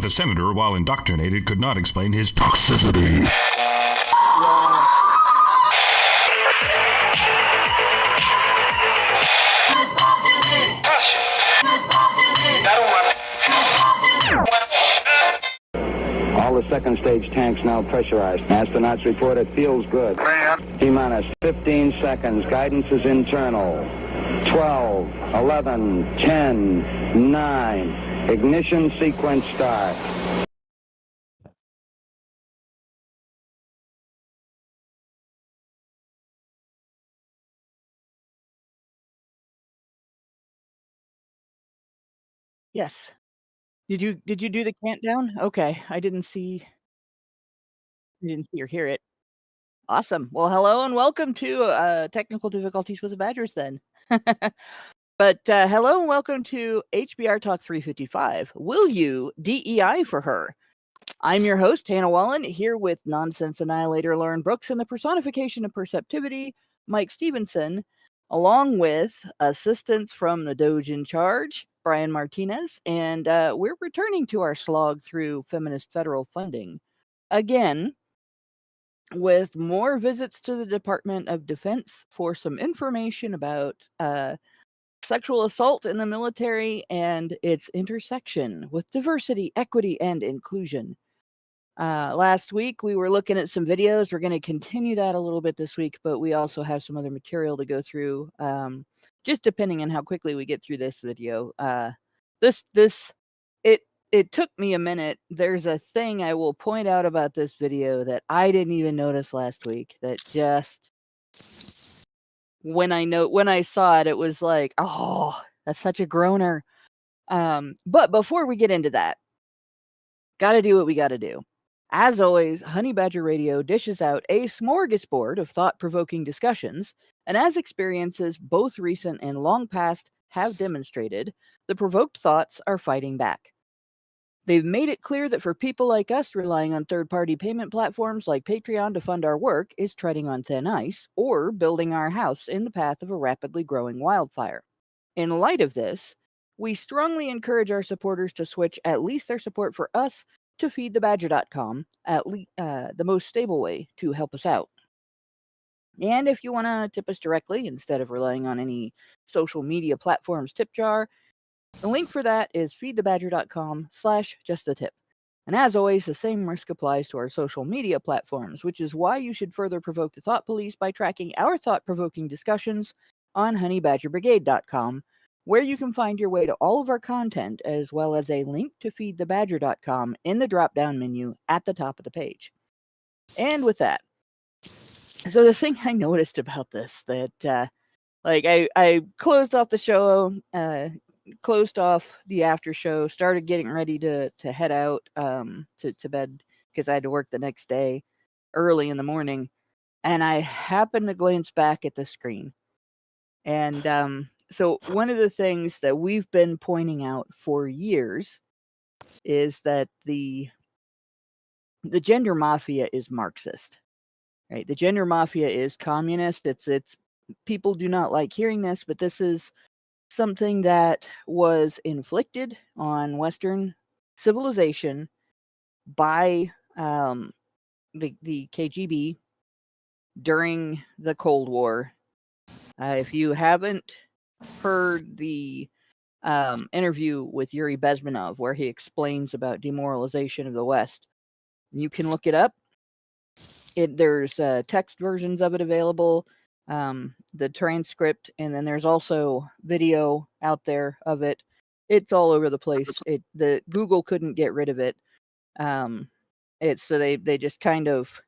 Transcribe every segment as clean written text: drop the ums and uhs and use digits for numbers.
the senator, while indoctrinated, could not explain his toxicity. All the second stage tanks now pressurized. Astronauts report it feels good. T-minus 15 seconds. Guidance is internal. 12, 11, 10, 9. Ignition sequence start. Yes. Did you do the countdown? Okay, I didn't see or hear it. Awesome. Well, hello and welcome to technical difficulties with the Badgers then. But hello and welcome to HBR Talk 355. Will you DEI for her? I'm your host, Hannah Wallen, here with Nonsense Annihilator Lauren Brooks and the personification of perceptivity, Mike Stevenson, along with assistants from the Doge in Charge, Brian Martinez, and we're returning to our slog through feminist federal funding. Again, with more visits to the Department of Defense for some information about sexual assault in the military and its intersection with diversity, equity, and inclusion. Last week, we were looking at some videos. We're going to continue that a little bit this week, but we also have some other material to go through, just depending on how quickly we get through this video. It took me a minute. There's a thing I will point out about this video that I didn't even notice last week that just, when I saw it, it was like, oh, that's such a groaner. But before we get into that, gotta do what we gotta do. As always, Honey Badger Radio dishes out a smorgasbord of thought-provoking discussions, and as experiences both recent and long past have demonstrated, the provoked thoughts are fighting back. They've made it clear that for people like us, relying on third-party payment platforms like Patreon to fund our work is treading on thin ice, or building our house in the path of a rapidly growing wildfire. In light of this, we strongly encourage our supporters to switch at least their support for us to feedthebadger.com, the most stable way to help us out. And if you want to tip us directly instead of relying on any social media platforms tip jar, the link for that is feedthebadger.com/justthetip. And as always, the same risk applies to our social media platforms, which is why you should further provoke the thought police by tracking our thought-provoking discussions on honeybadgerbrigade.com, where you can find your way to all of our content, as well as a link to feedthebadger.com in the drop-down menu at the top of the page. And with that, so the thing I noticed about this, that I closed off the show, closed off the after show, started getting ready to head out to bed because I had to work the next day early in the morning, and I happened to glance back at the screen. And so one of the things that we've been pointing out for years is that the gender mafia is Marxist, right? The gender mafia is communist. It's people do not like hearing this, but this is something that was inflicted on Western civilization by the KGB during the Cold War. If you haven't heard the interview with Yuri Bezmenov, where he explains about demoralization of the West, you can look it up. There's text versions of it available, the transcript, and then there's also video out there of it. It's all over the place. The Google couldn't get rid of it. So they just kind of,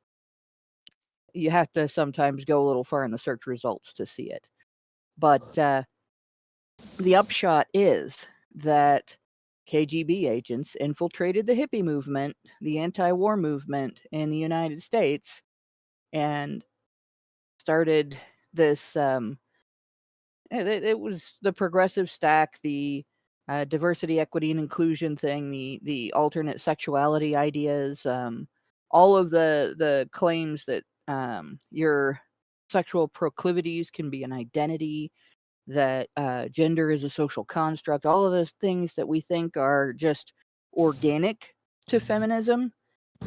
you have to sometimes go a little far in the search results to see it. But the upshot is that KGB agents infiltrated the hippie movement, the anti-war movement in the United States, and started this, it was the progressive stack, the diversity, equity, and inclusion thing, the alternate sexuality ideas, all of the claims that your sexual proclivities can be an identity, that gender is a social construct, all of those things that we think are just organic to feminism.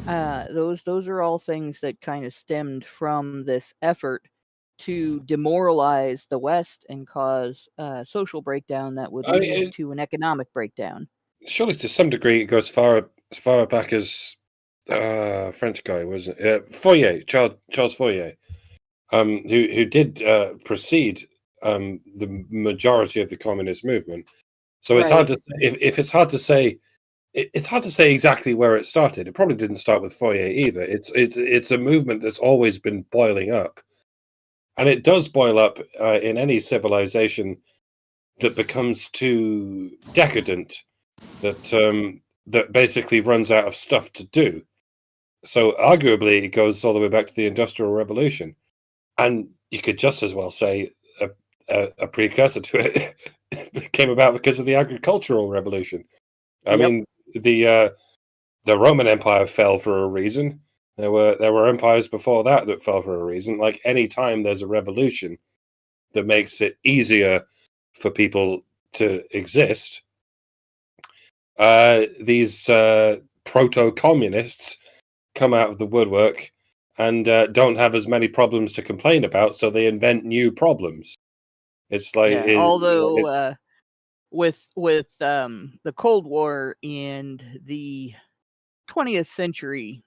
Those are all things that kind of stemmed from this effort to demoralize the West and cause social breakdown that would lead to an economic breakdown. Surely, to some degree, it goes as far back as French guy, wasn't it? Fourier, Charles Fourier, who did precede the majority of the communist movement. So it's hard to if it's hard to say. It's hard to say exactly where it started. It probably didn't start with Fourier either. It's a movement that's always been boiling up, and it does boil up in any civilization that becomes too decadent, that basically runs out of stuff to do. So arguably, it goes all the way back to the Industrial Revolution, and you could just as well say a precursor to it came about because of the Agricultural Revolution. I mean, the Roman Empire fell for a reason. There were empires before that fell for a reason. Like, any time there's a revolution that makes it easier for people to exist, these proto-communists come out of the woodwork and don't have as many problems to complain about, so they invent new problems. It's like, with the Cold War and the 20th century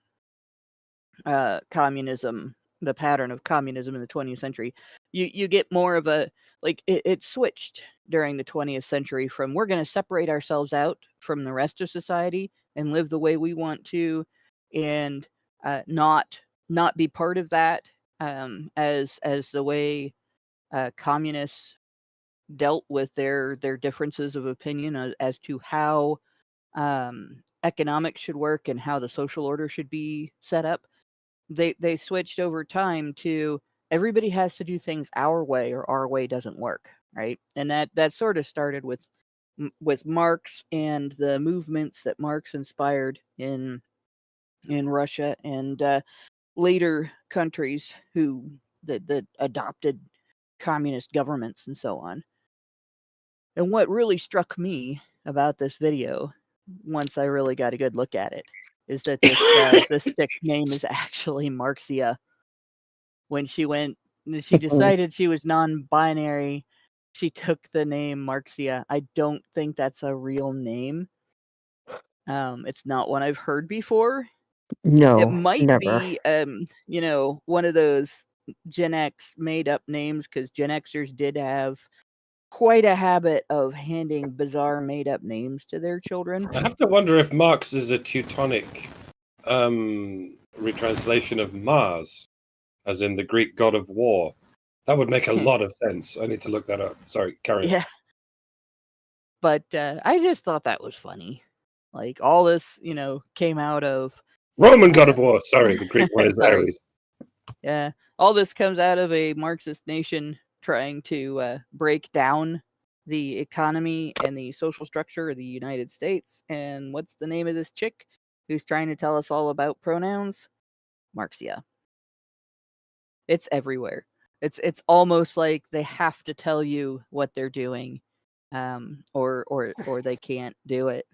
communism, the pattern of communism in the 20th century, you get more of a, like, it switched during the 20th century from we're going to separate ourselves out from the rest of society and live the way we want to, and not be part of that, as the way communists dealt with their differences of opinion as to how economics should work and how the social order should be set up. They switched over time to everybody has to do things our way or our way doesn't work, right? And that sort of started with Marx and the movements that Marx inspired in Russia and later countries that adopted communist governments and so on. And what really struck me about this video, once I really got a good look at it, is that this chick name is actually Marxia. When she decided she was non-binary, she took the name Marxia. I don't think that's a real name. It's not one I've heard before. No, it might never. be one of those Gen X made up names, because Gen Xers did have quite a habit of handing bizarre made up names to their children. I have to wonder if Marx is a Teutonic retranslation of Mars, as in the Greek god of war. That would make a lot of sense. I need to look that up. Sorry, carry on. Yeah. But I just thought that was funny. Like, all this, came out of Roman god of war. Sorry, the Greek one is Ares. Yeah. All this comes out of a Marxist nation trying to break down the economy and the social structure of the United States. And what's the name of this chick who's trying to tell us all about pronouns? Marxia. It's everywhere. It's almost like they have to tell you what they're doing, or they can't do it.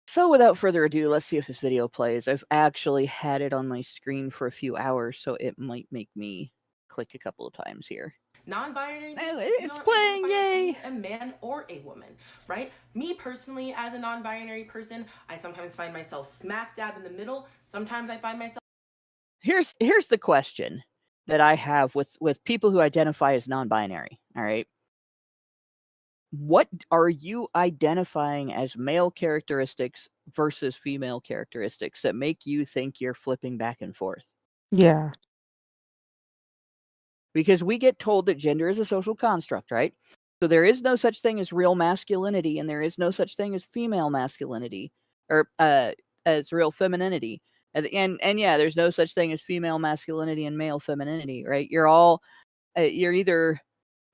So without further ado, let's see if this video plays. I've actually had it on my screen for a few hours, so it might make me click a couple of times here. Non-binary, it's playing, yay! A man or a woman, right? Me personally, as a non-binary person, I sometimes find myself smack dab in the middle. Sometimes I find myself... Here's the question that I have with people who identify as non-binary, all right? What are you identifying as male characteristics versus female characteristics that make you think you're flipping back and forth? Yeah. Because we get told that gender is a social construct, right? So there is no such thing as real masculinity, and there is no such thing as female masculinity, or as real femininity. And yeah, there's no such thing as female masculinity and male femininity, right? You're all, you're either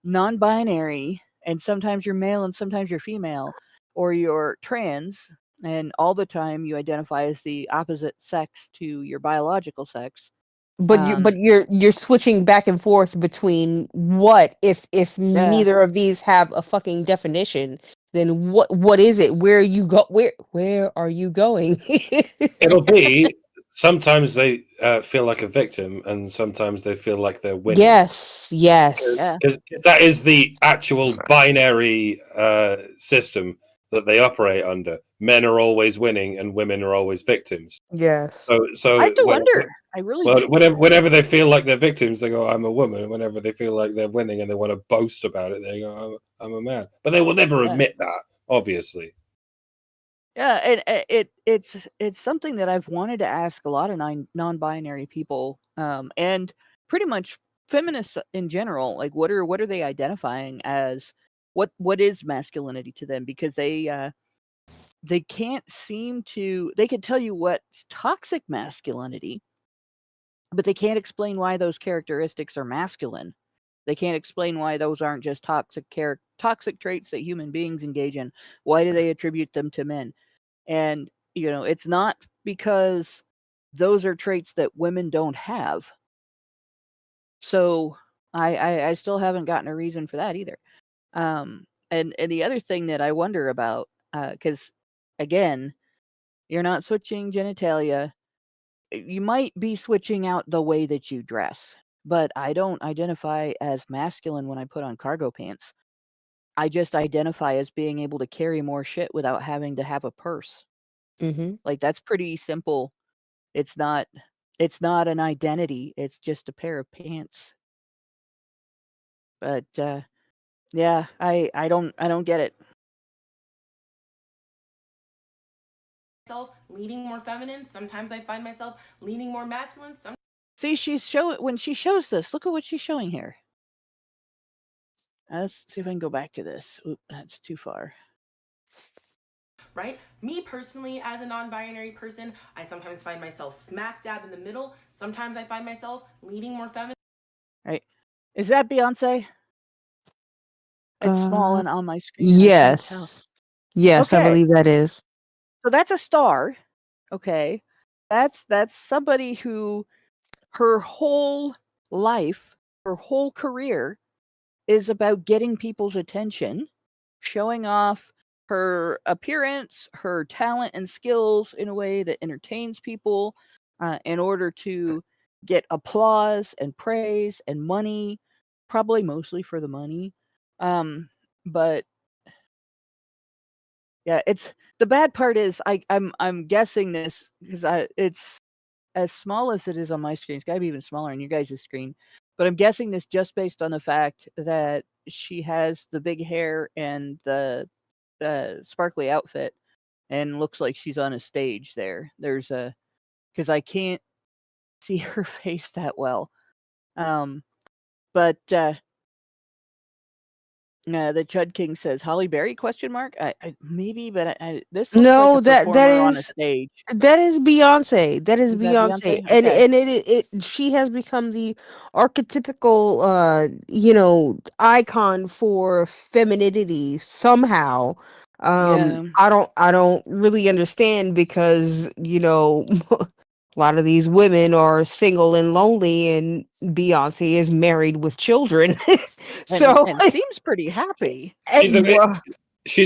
non-binary, and sometimes you're male and sometimes you're female, or you're trans, and all the time you identify as the opposite sex to your biological sex. But you're switching back and forth between what if neither of these have a fucking definition, then what is it? Where you go? Where are you going? It'll be sometimes they feel like a victim, and sometimes they feel like they're winning. Yes. Yeah. That is the actual binary system that they operate under. Men are always winning, and women are always victims. Yes. So I have to wonder. I really do. whenever they feel like they're victims, they go, "I'm a woman." And whenever they feel like they're winning and they want to boast about it, they go, "I'm a man." But they will never Yeah. admit that, obviously. Yeah, and it's something that I've wanted to ask a lot of non-binary people, and pretty much feminists in general. Like, what are they identifying as? What is masculinity to them? Because they can't seem to. They can tell you what's toxic masculinity, but they can't explain why those characteristics are masculine. They can't explain why those aren't just toxic traits that human beings engage in. Why do they attribute them to men? And, it's not because those are traits that women don't have. So I still haven't gotten a reason for that either. And the other thing that I wonder about, because again, you're not switching genitalia. You might be switching out the way that you dress, but I don't identify as masculine when I put on cargo pants. I just identify as being able to carry more shit without having to have a purse. Mm-hmm. Like, that's pretty simple. It's not an identity. It's just a pair of pants. But yeah, I don't get it. Leaning more feminine. Sometimes I find myself leaning more masculine. See, when she shows this, look at what she's showing here. Let's see if I can go back to this. Oop, that's too far. Right? Me personally, as a non-binary person, I sometimes find myself smack dab in the middle. Sometimes I find myself leaning more feminine. Right? Is that Beyonce? It's small and on my screen. Yes. Yes, Okay. I believe that is. So that's a star. Okay. That's somebody who her whole life, her whole career is about getting people's attention, showing off her appearance, her talent and skills in a way that entertains people, in order to get applause and praise and money, probably mostly for the money. But yeah, it's the bad part is I'm guessing this because it's as small as it is on my screen. It's got to be even smaller on you guys' screen. But I'm guessing this just based on the fact that she has the big hair and the sparkly outfit and looks like she's on a stage there. Because I can't see her face that well. But the Chud King says Holly Berry ? I maybe, but this looks No, like a that performer on a is stage. that is Beyonce. That is Is that Beyonce. Beyonce? And Okay. it she has become the archetypical icon for femininity somehow. Yeah. I don't really understand because, a lot of these women are single and lonely, and Beyonce is married with children. So And seems pretty happy. She's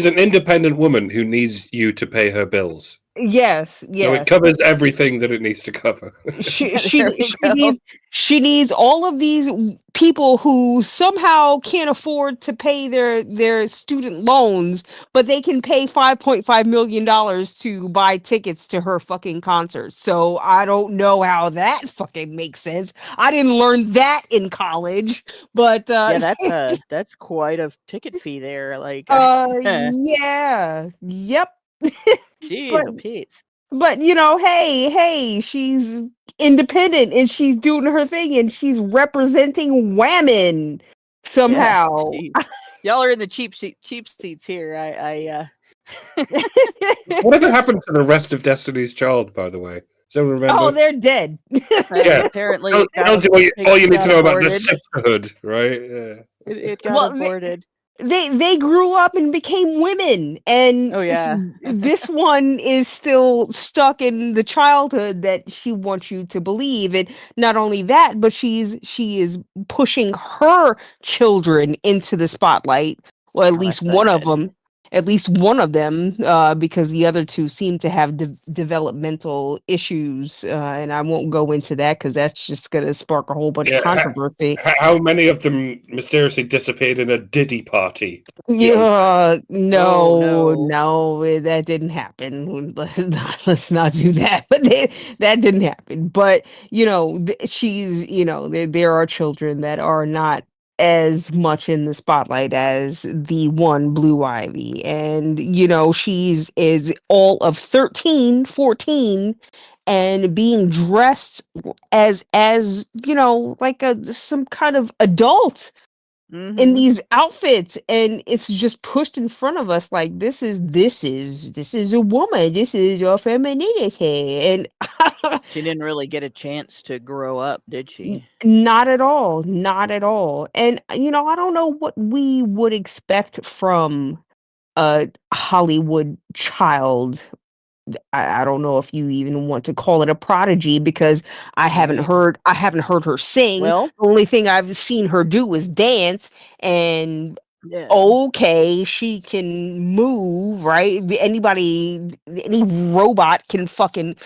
an independent woman who needs you to pay her bills. Yes, So it covers everything that it needs to cover. There we go. She needs all of these people who somehow can't afford to pay their student loans, but they can pay $5.5 million to buy tickets to her fucking concert. So I don't know how that fucking makes sense. I didn't learn that in college, but Yeah, that's quite a ticket fee there. Like, yeah, yep. Jeez, But Pete. But hey, she's independent and she's doing her thing and she's representing women Yeah, somehow. geez. Y'all are in the cheap seats here. Whatever happened to the rest of Destiny's Child, by the way? Does anyone remember? Oh, they're dead. Yeah. Apparently, Tells you all you need to know about the sisterhood, right? Yeah. It got aborted. They grew up and became women, and Oh yeah. this one is still stuck in the childhood that she wants you to believe. And not only that, but she is pushing her children into the spotlight, or at least that's one of bad. them. at least one of them, because the other two seem to have developmental issues, and I won't go into that because that's just going to spark a whole bunch of Yeah, controversy. how many of them mysteriously disappeared in a Diddy party? Yeah, no, no. no, that didn't happen. Let's not do that. But that didn't happen. But she's, there are children that are not as much in the spotlight as the one Blue Ivy, and she's is all of 13, 14, and being dressed as like some kind of adult in Mhm. these outfits, and it's just pushed in front of us like this is a woman, this is your femininity, and She didn't really get a chance to grow up, did she? not at all, not at all. And I don't know what we would expect from a Hollywood child. I don't know if you even want to call it a prodigy, because Right. I haven't heard her sing. Well, The only thing I've seen her do is dance, and yeah. okay, she can move, right? Any robot can fucking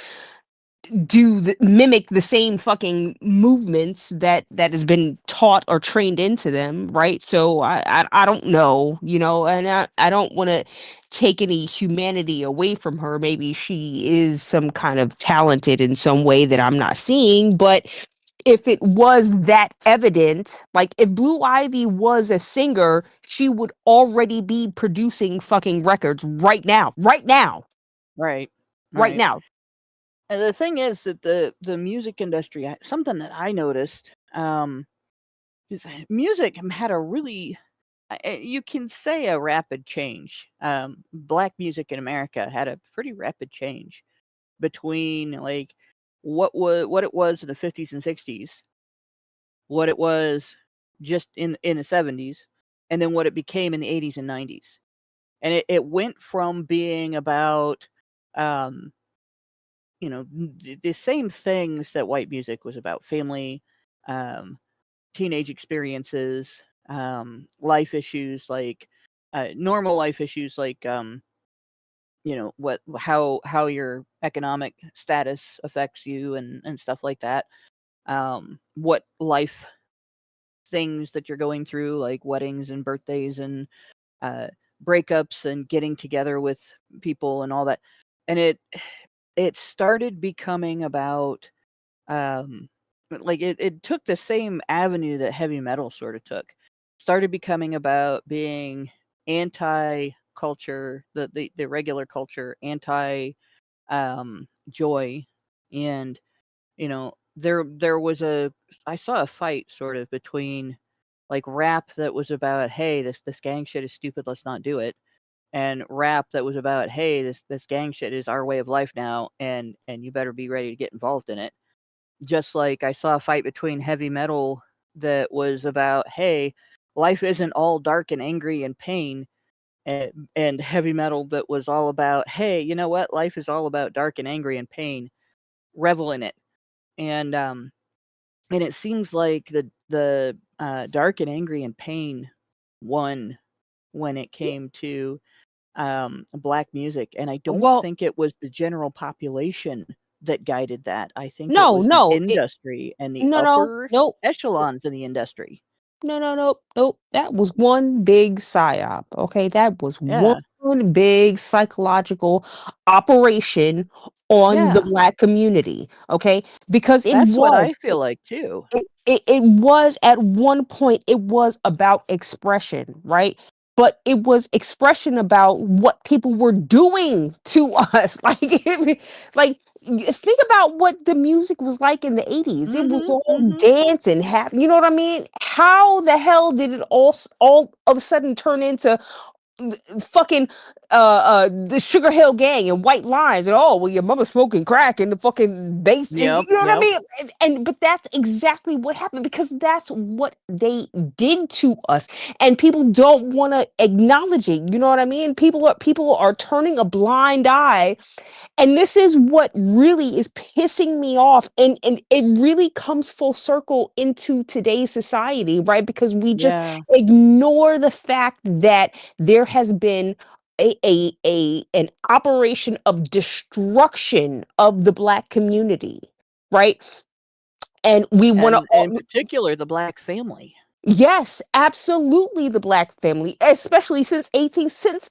mimic the same fucking movements that has been taught or trained into them, right? So I don't know, and I don't want to take any humanity away from her. Maybe she is some kind of talented in some way that I'm not seeing, but if it was that evident, like if Blue Ivy was a singer, she would already be producing fucking records right now, Right. right Right. now. And the thing is that the music industry, something that I noticed, is music had a really, you can say a rapid change. Black music in America had a pretty rapid change between like what it was in the 50s and 60s, what it was just in the 70s, and then what it became in the 80s and 90s. And it went from being about um the same things that white music was about: family, um, teenage experiences, life issues like normal life issues like how your economic status affects you and stuff like that. What life things that you're going through, like weddings and birthdays and uh, breakups and getting together with people and all that. And it started becoming about um like it took the same avenue that heavy metal sort of took. Started becoming about being anti culture, the regular culture, anti joy. And there was a I saw a fight sort of between like rap that was about, hey, this gang shit is stupid, let's not do it, and rap that was about, hey, this gang shit is our way of life now, and you better be ready to get involved in it. Just like I saw a fight between heavy metal that was about, hey, life isn't all dark and angry and pain, and heavy metal that was all about, hey, you know what, life is all about dark and angry and pain, revel in it. And it seems like the dark and angry and pain won when it came to black music. And I don't Well, think it was the general population that guided that. I think it no, was the no, industry and the no, no, upper nope. echelons in the industry. No, no, nope, nope. That was one big psyop. Okay, that was one Yeah. big psychological operation on the Yeah. black community. Okay, because That's what I feel like too. it was at one point, it was about expression, right? But it was expression about what people were doing to us. Like think about what the music was like in the 80s. It was Mhm. all Mhm. dance and happy. You know what I mean? How the hell did it all of a sudden turn into fucking the Sugar Hill Gang and White Lines, and oh well, your mother smoking crack and the fucking bass, and Yep. you know what I Yep. mean? And but that's exactly what happened, because that's what they did to us, and people don't want to acknowledge it. You know what I mean? People are turning a blind eye, and this is what really is pissing me off, and it really comes full circle into today's society, right? Because we just Yeah. ignore the fact that there has been an operation of destruction of the Black community, right? And we want And in to, particular, the Black family. yes, absolutely, the Black family, especially since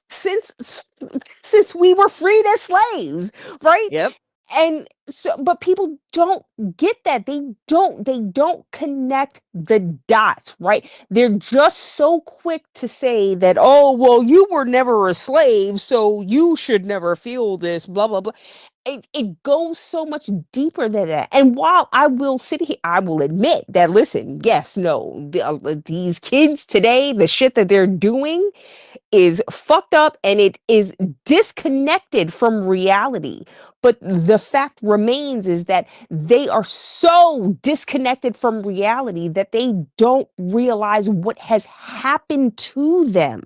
since we were freed as slaves, right? Yep. And so, but people don't get that. They don't connect the dots, right? They're just so quick to say that, oh, well, you were never a slave, so you should never feel this, blah, blah, blah. It goes so much deeper than that. And while I will sit here, I will admit that, listen, yes, no, these kids today, the shit that they're doing is fucked up and it is disconnected from reality. But the fact remains is that they are so disconnected from reality that they don't realize what has happened to them.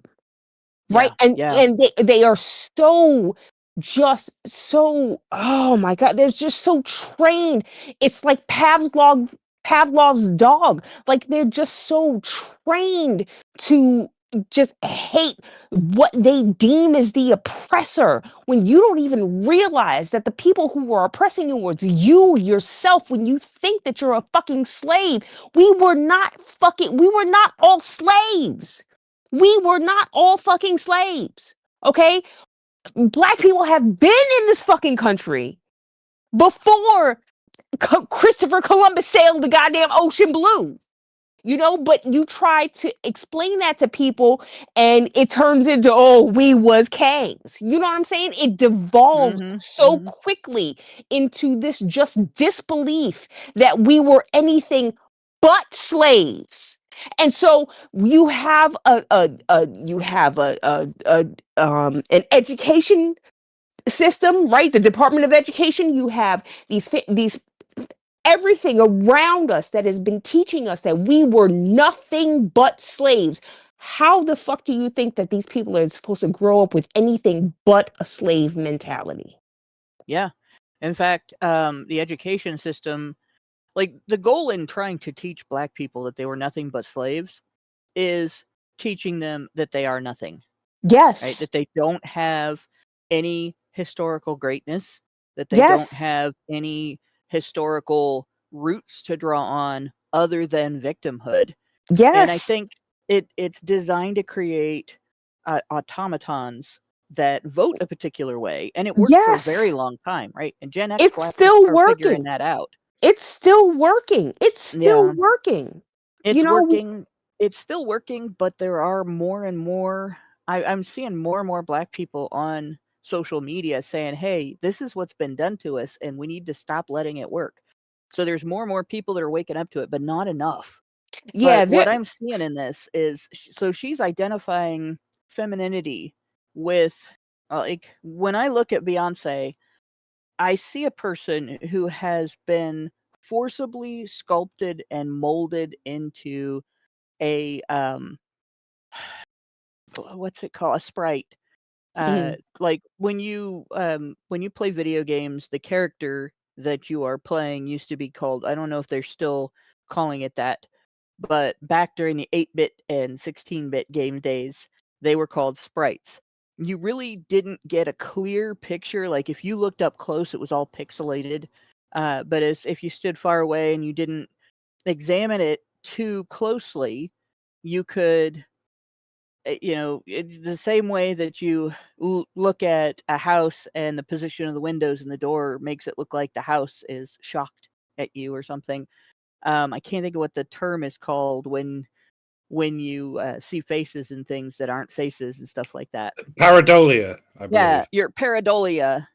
Right. Yeah. And they are so just so, oh my God, they're just so trained. It's like Pavlov's dog. Like they're just so trained to just hate what they deem as the oppressor, when you don't even realize that the people who are oppressing you was you yourself. When you think that you're a fucking slave, we were not all slaves. We were not all fucking slaves. Okay? Black people have been in this fucking country before Christopher Columbus sailed the goddamn ocean blue. But you try to explain that to people and it turns into, oh, we was kings. You know what I'm saying? It devolved so quickly into this just disbelief that we were anything but slaves. And so you have an education system, right? The Department of Education. You have these everything around us that has been teaching us that we were nothing but slaves. How the fuck do you think that these people are supposed to grow up with anything but a slave mentality? Yeah. In fact, the education system, like the goal in trying to teach Black people that they were nothing but slaves is teaching them that they are nothing. Yes. Right? That they don't have any historical greatness, that they don't Yes. have any historical roots to draw on other than victimhood. Yes. And I think it's designed to create automatons that vote a particular way, and it worked for a very long time, right? And Gen X It's will have still to start figuring working. that out. It's still working. It's still Yeah. working. It's working. It's still working, but there are more and more. I'm seeing more and more Black people on social media saying, "Hey, this is what's been done to us, and we need to stop letting it work." So there's more and more people that are waking up to it, but not enough. Yeah. But what I'm seeing in this is, so she's identifying femininity with, like, when I look at Beyonce, I see a person who has been forcibly sculpted and molded into a what's it called, a sprite. Like when you play video games, the character that you are playing used to be called, I don't know if they're still calling it that, but back during the 8-bit and 16-bit game days, they were called sprites. You really didn't get a clear picture. Like if you looked up close, it was all pixelated. But if you stood far away and you didn't examine it too closely, you could, it's the same way that you look at a house and the position of the windows and the door makes it look like the house is shocked at you or something. I can't think of what the term is called when you see faces and things that aren't faces and stuff like that. Pareidolia, I believe. Yeah, your pareidolia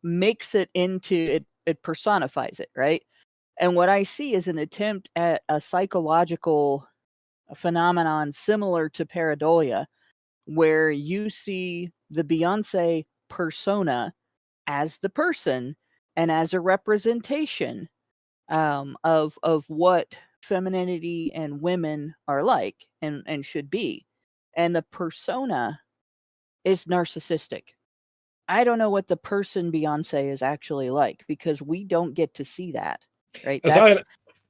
makes it into it personifies it, right? And what I see is an attempt at a psychological phenomenon similar to pareidolia, where you see the Beyonce persona as the person and as a representation of what femininity and women are like and should be. And the persona is narcissistic. I don't know what the person Beyonce is actually like because we don't get to see that, right?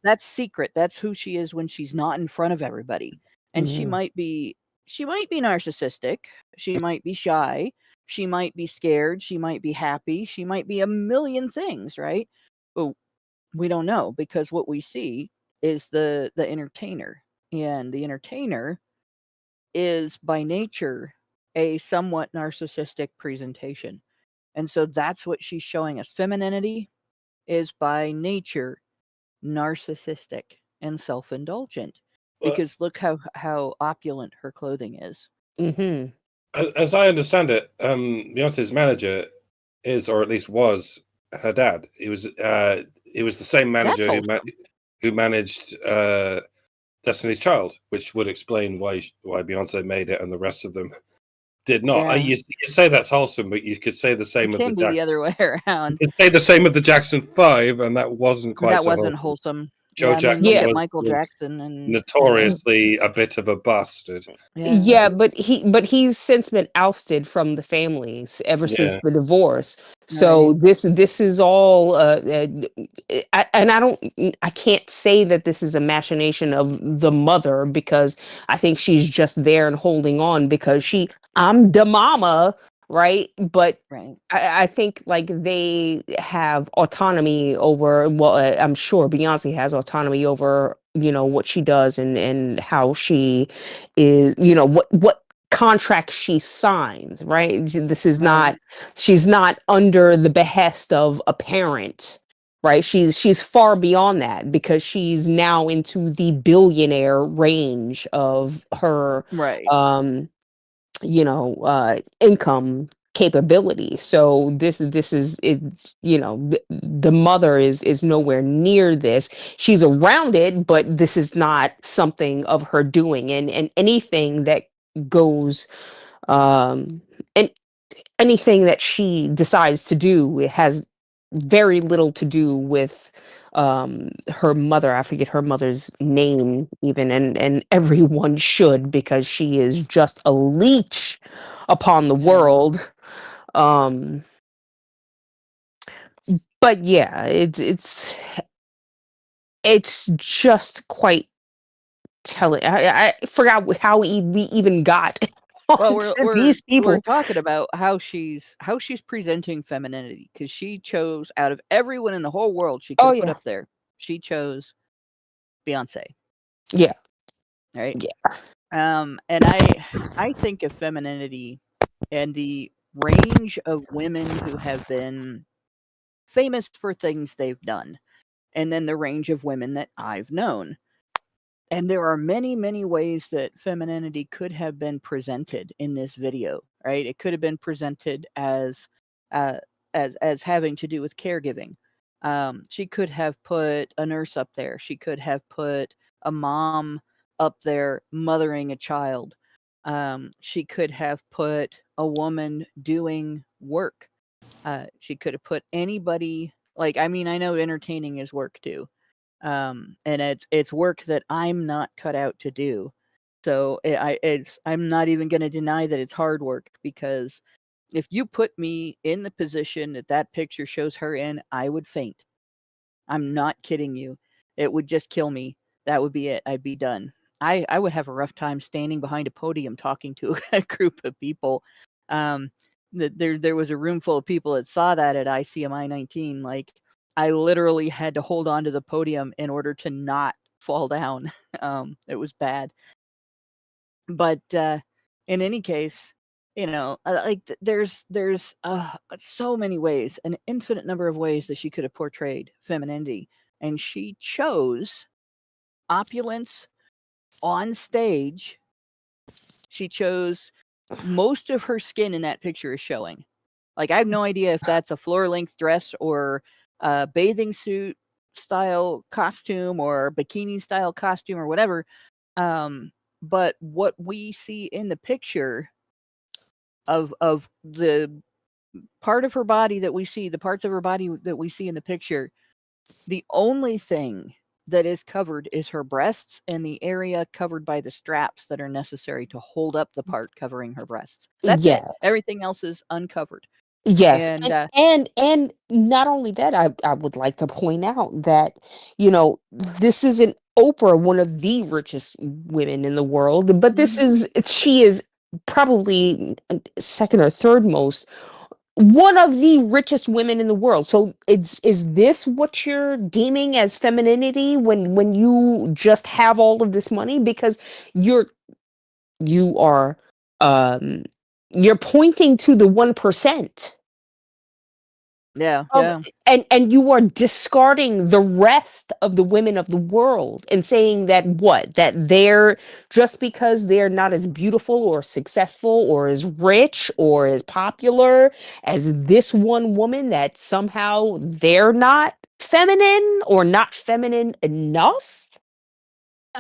That's secret. That's who she is when she's not in front of everybody. And she might be she might be narcissistic, she might be shy, she might be scared, she might be happy, she might be a million things, right? But we don't know, because what we see is the entertainer, and the entertainer is by nature a somewhat narcissistic presentation. And so that's what she's showing us. Femininity is by nature narcissistic and self-indulgent, Well, because look how opulent her clothing is. Hmm. as I understand it, Beyonce's manager is, or at least was, her dad. It was the same That's manager wholesome. who managed Destiny's Child, which would explain why Beyonce made it and the rest of them did not. Yeah. You say that's wholesome, but you could say the It same of can be the other way around. you could say the same of the Jackson 5, and that wasn't quite That so wasn't wholesome. wholesome. Joe Yeah, I mean, Jackson look Yeah. at was, Michael was Jackson and notoriously a bit of a bastard. Yeah, but he's since been ousted from the families ever since Yeah. the divorce. So Right. this is all, and I can't say that this is a machination of the mother, because I think she's just there and holding on because I'm the mama, right? But Right. I think like they have autonomy over, well, I'm sure Beyonce has autonomy over, what she does and how she is, what contract she signs, right? This is Right. not, she's not under the behest of a parent, right? She's far beyond that, because she's now into the billionaire range of her Right. income capability. So this is it. The mother is nowhere near this. She's around it, but this is not something of her doing. And anything that goes, and anything that she decides to do, it has very little to do with her mother. I forget her mother's name even, and everyone should, because she is just a leech upon the Yeah. world. um but yeah, it's just quite telling. I forgot how we even got Well, onto these we're people. talking about how she's presenting femininity, because she chose, out of everyone in the whole world she could Oh have put yeah. up there, she chose Beyonce, Yeah. right? Yeah. And I think of femininity and the range of women who have been famous for things they've done, and then the range of women that I've known. And there are many, many ways that femininity could have been presented in this video, right? It could have been presented uh, as having to do with caregiving. She could have put a nurse up there. She could have put a mom up there mothering a child. She could have put a woman doing work. She could have put anybody. Like, I mean, I know entertaining is work too, and it's work that I'm not cut out to do. So I'm not even going to deny that it's hard work, because if you put me in the position that that picture shows her in, I would faint. I'm not kidding you. It would just kill me. That would be it. I'd be done. I would have a rough time standing behind a podium talking to a group of people. Um, there was a room full of people that saw that at ICMI 19. Like, I literally had to hold on to the podium in order to not fall down. It was bad. But in any case, like there's so many ways, an infinite number of ways that she could have portrayed femininity, and she chose opulence on stage. She chose most of her skin in that picture is showing. Like, I have no idea if that's a floor length dress or a bathing suit style costume or bikini style costume or whatever. But what we see in the picture of the part of her body that we see, the parts of her body that we see in the picture, the only thing that is covered is her breasts and the area covered by the straps that are necessary to hold up the part covering her breasts. That's it. Yes. Everything else is uncovered. Yes, And and not only that, I would like to point out that, this isn't Oprah, one of the richest women in the world, but Mhm. she is probably second or third most, one of the richest women in the world. So is this what you're deeming as femininity when you just have all of this money? Because you're you are um you're pointing to the 1%. yeah, Of yeah. and you are discarding the rest of the women of the world and saying that what? That they're just because they're not as beautiful or successful or as rich or as popular as this one woman, that somehow they're not feminine or not feminine enough?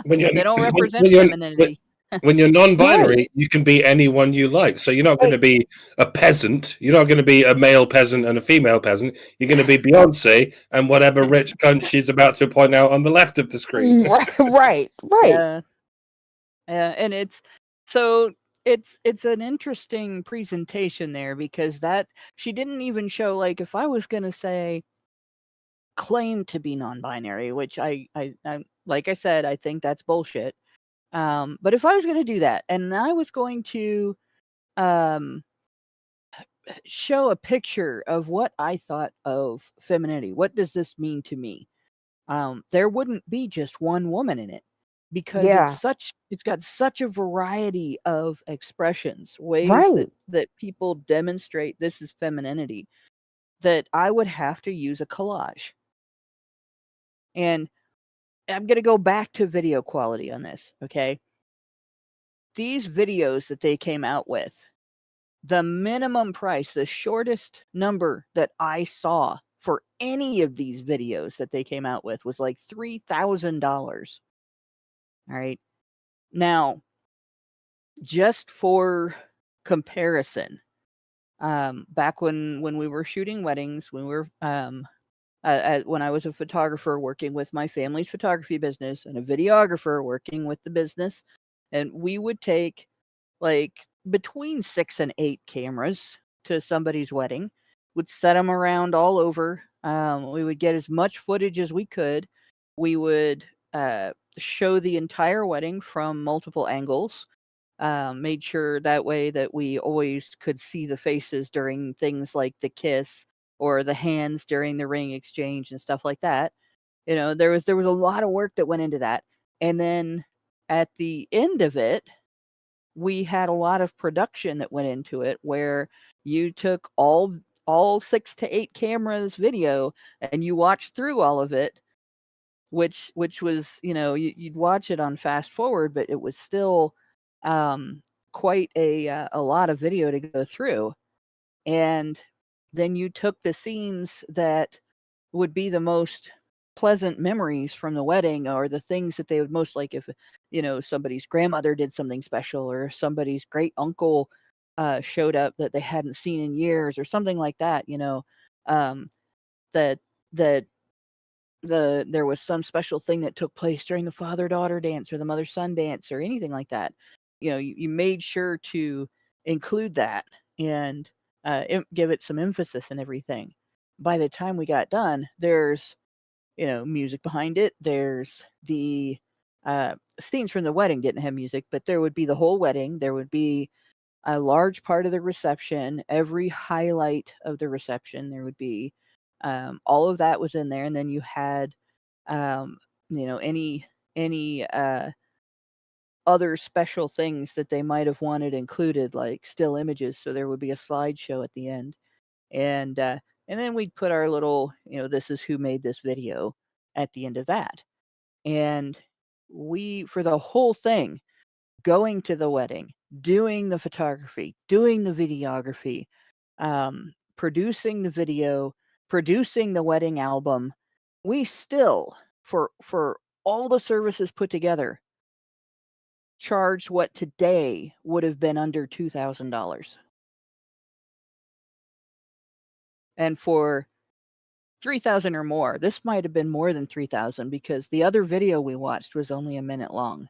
When you're They don't when, represent when you're when, femininity. when you're Right. non-binary, you can be anyone you like. So you're not going to be a peasant. You're not going to be a male peasant and a female peasant. You're going to be Beyonce and whatever rich cunt she's about to point out on the left of the screen. Right, right. Yeah. Yeah, and so it's an interesting presentation there because that she didn't even show, like, if I was gonna say claim to be non-binary, which I like I said, I think that's bullshit. But if I was gonna do that and I was going to um show a picture of what I thought of femininity, what does this mean to me? There wouldn't be just one woman in it because Yeah. it's got such a variety of expressions, ways Right. that people demonstrate this is femininity, that I would have to use a collage. And I'm going to go back to video quality on this, okay? These videos that they came out with, the minimum price, the shortest number that I saw for any of these videos that they came out with was like $3,000. All right. Now, just for comparison, back when we were shooting weddings, when we were when I was a photographer working with my family's photography business and a videographer working with the business, and we would take like between 6 and 8 cameras to somebody's wedding, would set them around all over. We would get as much footage as we could. We would show the entire wedding from multiple angles. Made sure that way that we always could see the faces during things like the kiss or the hands during the ring exchange and stuff like that. There was a lot of work that went into that. And then at the end of it, we had a lot of production that went into it where you took all 6 to 8 cameras video and you watched through all of it, which was, you'd watch it on fast forward, but it was still um quite a lot of video to go through. And then you took the scenes that would be the most pleasant memories from the wedding, or the things that they would most like, if somebody's grandmother did something special, or somebody's great uncle showed up that they hadn't seen in years, or something like that. Um, that that there was some special thing that took place during the father-daughter dance or the mother-son dance or anything like that. You made sure to include that and give it some emphasis and everything. By the time we got done, there's music behind it. There's the scenes from the wedding didn't have music, but there would be the whole wedding. There would be a large part of the reception, every highlight of the reception. There would be all of that was in there, and then you had um, any other special things that they might have wanted included, like still images. So there would be a slideshow at the end, and then we'd put our little, this is who made this video at the end of that. And we, for the whole thing, going to the wedding, doing the photography, doing the videography, producing the video, producing the wedding album, we still, for all the services put together, charged what today would have been under $2,000. And for 3,000 or more, this might have been more than 3,000 because the other video we watched was only a minute long.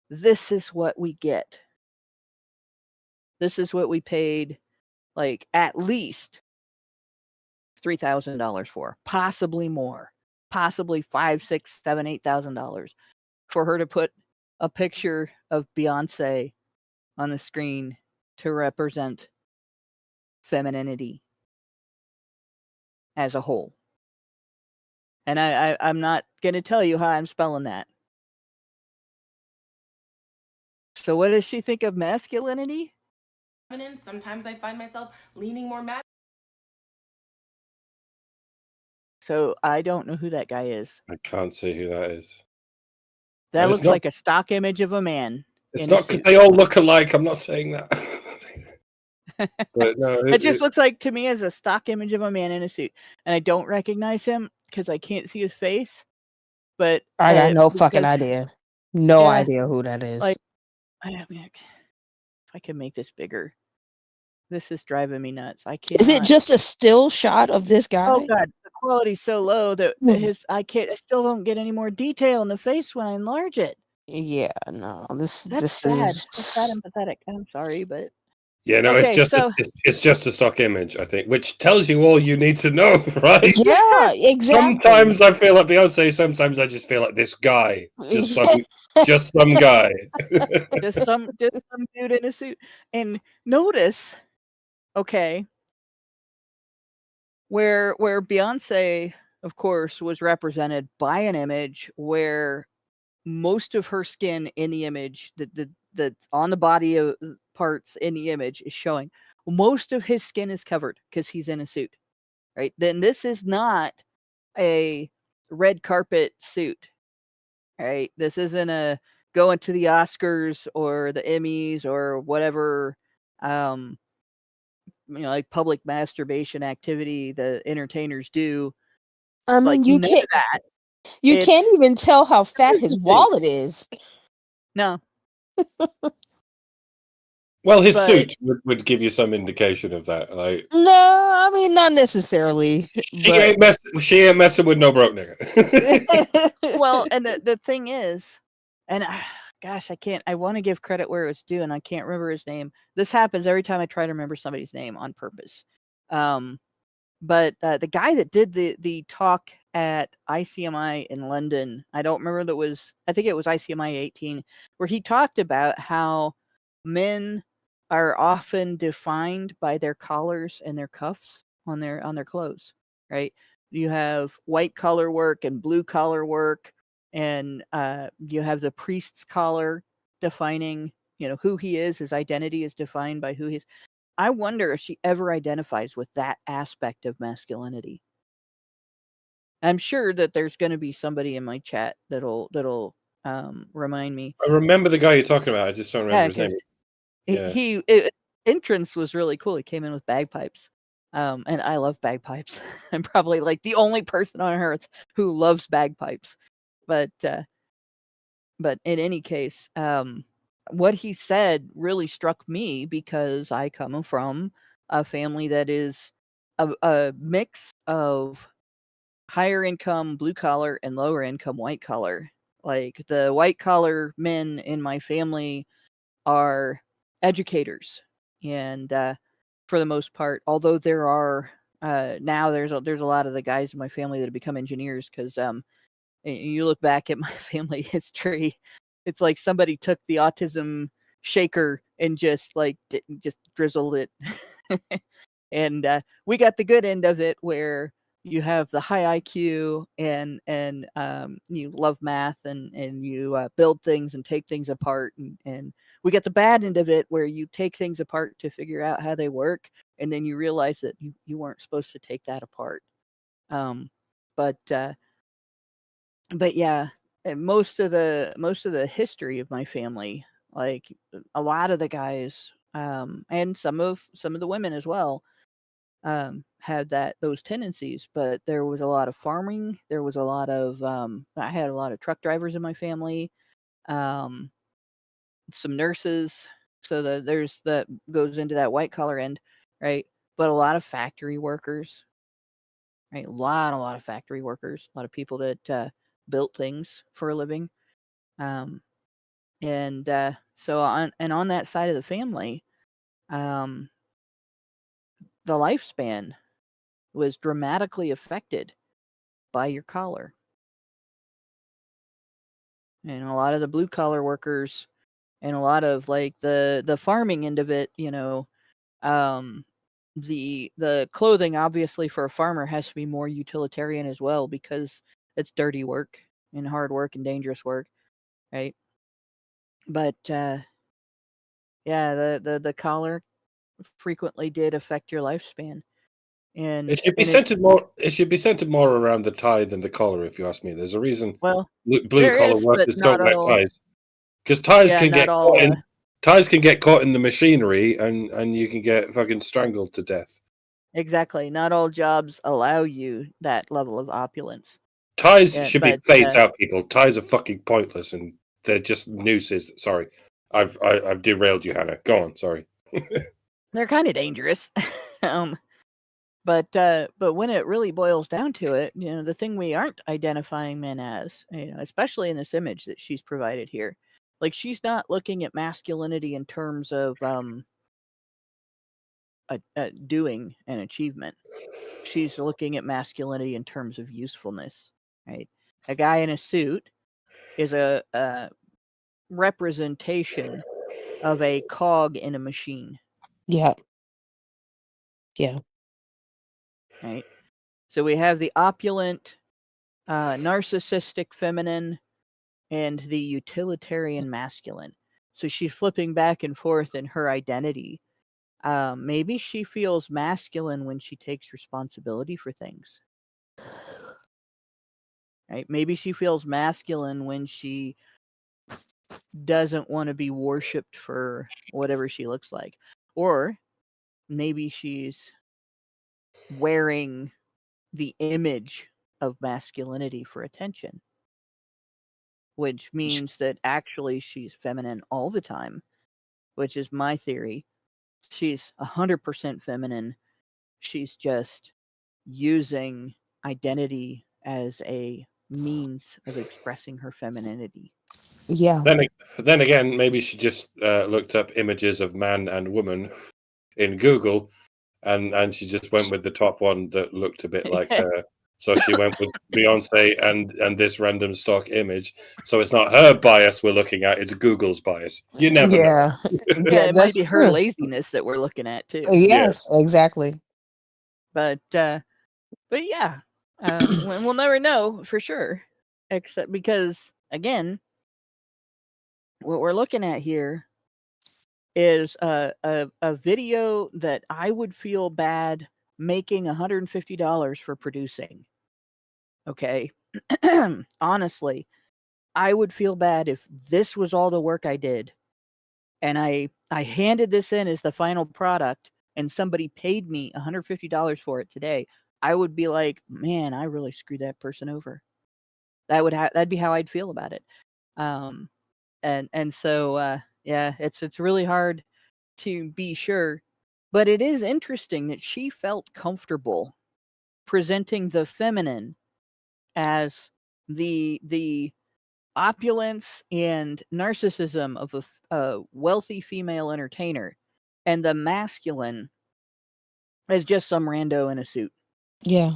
This is what we get. This is what we paid like at least $3,000 for, possibly more, possibly $5, $6, $7, $8,000 for her to put a picture of Beyonce on the screen to represent femininity as a whole. And I'm not going to tell you how I'm spelling that. So what does she think of masculinity? Feminine. Sometimes I find myself leaning more masculine. So I don't know who that guy is. I can't see who that is. That And it's looks not- like a stock image of a man. It's in a not because suit. they all look alike. I'm not saying that. But no, It just looks like to me as a stock image of a man in a suit, and I don't recognize him because I can't see his face. But I got no fucking because, idea. No Yeah. idea who that is. like, I mean, if I can make this bigger, this is driving me nuts. I can't. Is it just a still shot of this guy? Oh god, the quality's so low that I still don't get any more detail in the face when I enlarge it. Yeah, no, this That's this sad. is That's sad and pathetic. I'm sorry, but yeah, no, Okay, it's just a stock image, I think, which tells you all you need to know, right? yeah, exactly. Sometimes I feel like Beyonce. Sometimes I just feel like this guy, just some guy. just some dude in a suit. And notice, okay, where Beyonce, of course, was represented by an image where most of her skin in the image, that's on the body of parts in the image, is showing. Most of his skin is covered because he's in a suit, right? Then this is not a red carpet suit, right? This isn't a going to the Oscars or the Emmys or whatever, like public masturbation activity the entertainers do. I mean, Like, you none can't of that. you can't It's even tell how fat his business suit. wallet is. No, Well, his But- suit would give you some indication of that. Like, No, I mean not necessarily. she ain't messing with no broke nigga. well, and the thing is, and gosh, I want to give credit where it's due, and I can't remember his name. This happens every time I try to remember somebody's name on purpose. But the guy that did the talk at ICMI in London, I don't remember I think it was ICMI 18, where he talked about how men are often defined by their collars and their cuffs on their clothes, right? You have white collar work and blue collar work, and you have the priest's collar defining, who he is. His identity is defined by who he is. I wonder if she ever identifies with that aspect of masculinity. I'm sure that there's going to be somebody in my chat that'll remind me. I remember the guy you're talking about. I just don't remember his name. 'cause Yeah. entrance was really cool. He came in with bagpipes, and I love bagpipes. I'm probably like the only person on earth who loves bagpipes. But in any case, what he said really struck me because I come from a family that is a mix of higher income blue collar and lower income white collar. Like, the white collar men in my family are educators, and for the most part, although there are now there's a lot of the guys in my family that have become engineers, because you look back at my family history, it's like somebody took the autism shaker and just drizzled it. And we got the good end of it, where you have the high IQ and you love math and you build things and take things apart, and we get the bad end of it, where you take things apart to figure out how they work, and then you realize that you weren't supposed to take that apart. But yeah, most of the history of my family, like a lot of the guys, and some of the women as well, had those tendencies. But there was a lot of farming. There was a lot of I had a lot of truck drivers in my family, some nurses. So that goes into that white collar end, right? But a lot of factory workers, right? A lot of factory workers, a lot of people that built things for a living. And so on that side of the family, the lifespan was dramatically affected by your collar. And a lot of the blue collar workers and a lot of like the farming end of it, the clothing obviously for a farmer has to be more utilitarian as well because it's dirty work and hard work and dangerous work, right? But yeah, the collar frequently did affect your lifespan. And It should be and centered it's more. It should be centered more around the tie than the collar, if you ask me. There's a reason well, blue there collar is, but workers not don't wear all. ties because ties Yeah, can not get all. caught in ties can get caught in the machinery, and you can get fucking strangled to death. Exactly, not all jobs allow you that level of opulence. Ties Yeah, should be but phased out. People, ties are fucking pointless, and they're just nooses. Sorry, I've derailed you, Hannah. Go on. Sorry. they're kind of dangerous. But when it really boils down to it, the thing we aren't identifying men as, especially in this image that she's provided here, like she's not looking at masculinity in terms of doing an achievement. She's looking at masculinity in terms of usefulness, right? A guy in a suit is a representation of a cog in a machine, Yeah. Yeah. right? So we have the opulent, narcissistic feminine and the utilitarian masculine. So she's flipping back and forth in her identity. Maybe she feels masculine when she takes responsibility for things. Right? Maybe she feels masculine when she doesn't want to be worshipped for whatever she looks like. Or maybe she's wearing the image of masculinity for attention, which means that actually she's feminine all the time, which is my theory. She's 100% feminine. She's just using identity as a means of expressing her femininity. Yeah. Then again, maybe she just looked up images of man and woman in Google, and she just went with the top one that looked a bit like her. So she went with Beyonce and this random stock image. So it's not her bias we're looking at; it's Google's bias. You never know. Yeah. Yeah, it might That's be her true. laziness that we're looking at too. Yes, exactly. But yeah, we'll never know for sure, except because again, what we're looking at here is a video that I would feel bad making $150 for producing. Okay, honestly, I would feel bad if this was all the work I did, and I handed this in as the final product, and somebody paid me $150 for it today. I would be like, man, I really screwed that person over. That'd be how I'd feel about it. And so yeah, it's really hard to be sure, but it is interesting that she felt comfortable presenting the feminine as the opulence and narcissism of a wealthy female entertainer, and the masculine as just some rando in a suit. Yeah.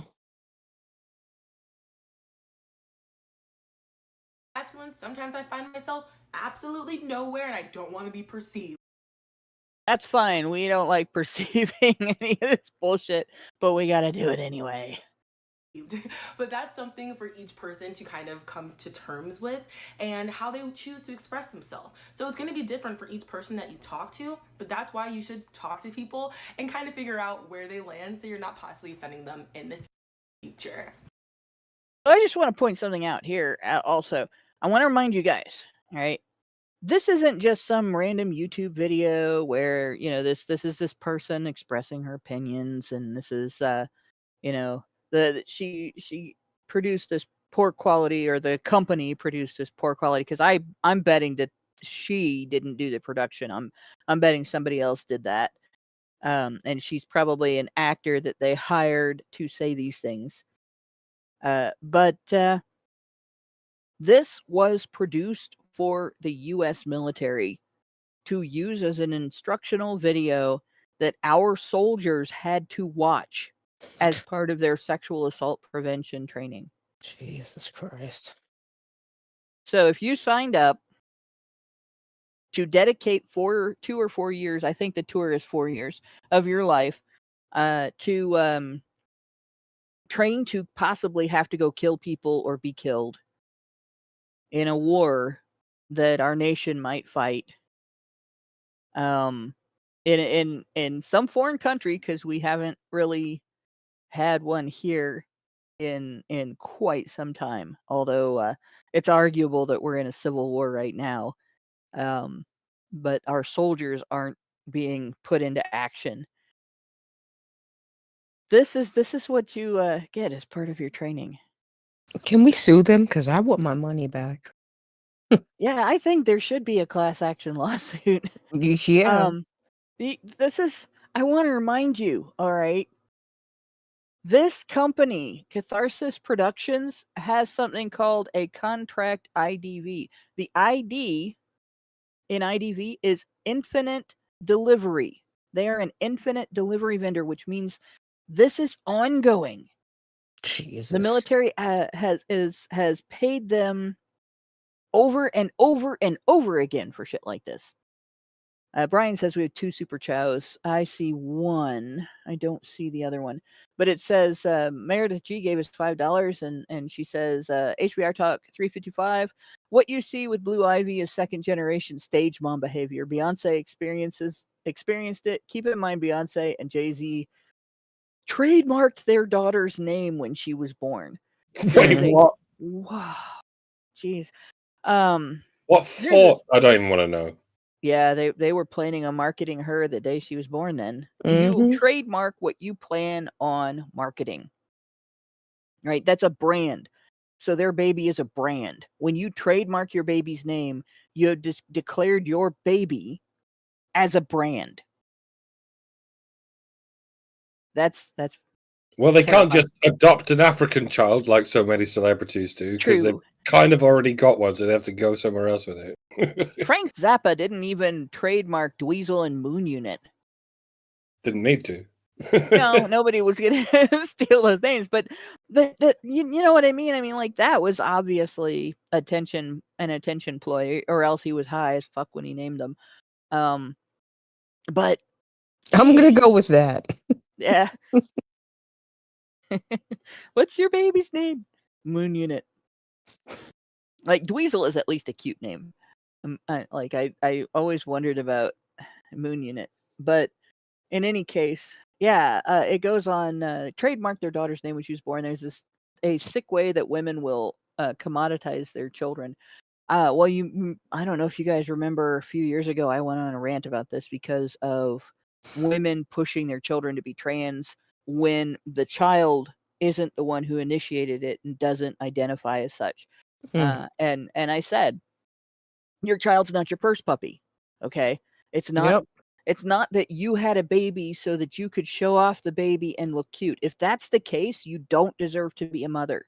Masculine, sometimes I find myself absolutely nowhere and I don't want to be perceived. That's fine. We don't like perceiving any of this bullshit, but we gotta do it anyway. But that's something for each person to kind of come to terms with and how they choose to express themselves. So it's going to be different for each person that you talk to, but that's why you should talk to people and kind of figure out where they land so you're not possibly offending them in the future. I just want to point something out here also. I want to remind you guys, all right? This isn't just some random YouTube video where, this is this person expressing her opinions, and this is she produced this poor quality, or the company produced this poor quality, because I'm betting that she didn't do the production. I'm betting somebody else did that. And she's probably an actor that they hired to say these things. But this was produced for the U.S. military to use as an instructional video that our soldiers had to watch as part of their sexual assault prevention training. Jesus Christ. So if you signed up to dedicate 2 or 4 years, I think the tour is 4 years of your life, to train to possibly have to go kill people or be killed in a war that our nation might fight, in some foreign country, because we haven't really had one here in quite some time. Although it's arguable that we're in a civil war right now, but our soldiers aren't being put into action. This is what you get as part of your training. Can we sue them? Because I want my money back. Yeah, I think there should be a class action lawsuit. Yeah. This is, I want to remind you, all right, this company, Catharsis Productions, has something called a contract IDV. The ID in IDV is infinite delivery. They are an infinite delivery vendor, which means this is ongoing. Jesus. The military has paid them over and over and over again for shit like this. Brian says we have 2 super chows. I see one. I don't see the other one. But it says Meredith G gave us $5, and she says HBR Talk 355. What you see with Blue Ivy is second generation stage mom behavior. Beyonce experienced it. Keep in mind, Beyonce and Jay-Z trademarked their daughter's name when she was born. Wait, what? Wow. Jeez. What for? I don't even want to know. Yeah, they were planning on marketing her the day she was born then. Mm-hmm. You trademark what you plan on marketing. Right? That's a brand. So their baby is a brand. When you trademark your baby's name, you just declared your baby as a brand. That's Well, they can't terrifying. just adopt an African child like so many celebrities do, because they've True. kind of already got one, so they have to go somewhere else with it. Frank Zappa didn't even trademark Dweezil and Moon Unit. Didn't need to. No, nobody was gonna steal those names, but you know what I mean? I mean, like, that was obviously an attention ploy, or else he was high as fuck when he named them. But I'm gonna go with that. yeah. What's your baby's name? Moon Unit. Like, Dweezil is at least a cute name. I always wondered about Moon Unit, but in any case, yeah, it goes on, trademark their daughter's name when she was born. There's a sick way that women will commoditize their children. I don't know if you guys remember a few years ago, I went on a rant about this because of women pushing their children to be trans when the child isn't the one who initiated it and doesn't identify as such. And I said, your child's not your purse puppy. Okay. It's not. Yep. It's not that you had a baby so that you could show off the baby and look cute. If that's the case, you don't deserve to be a mother.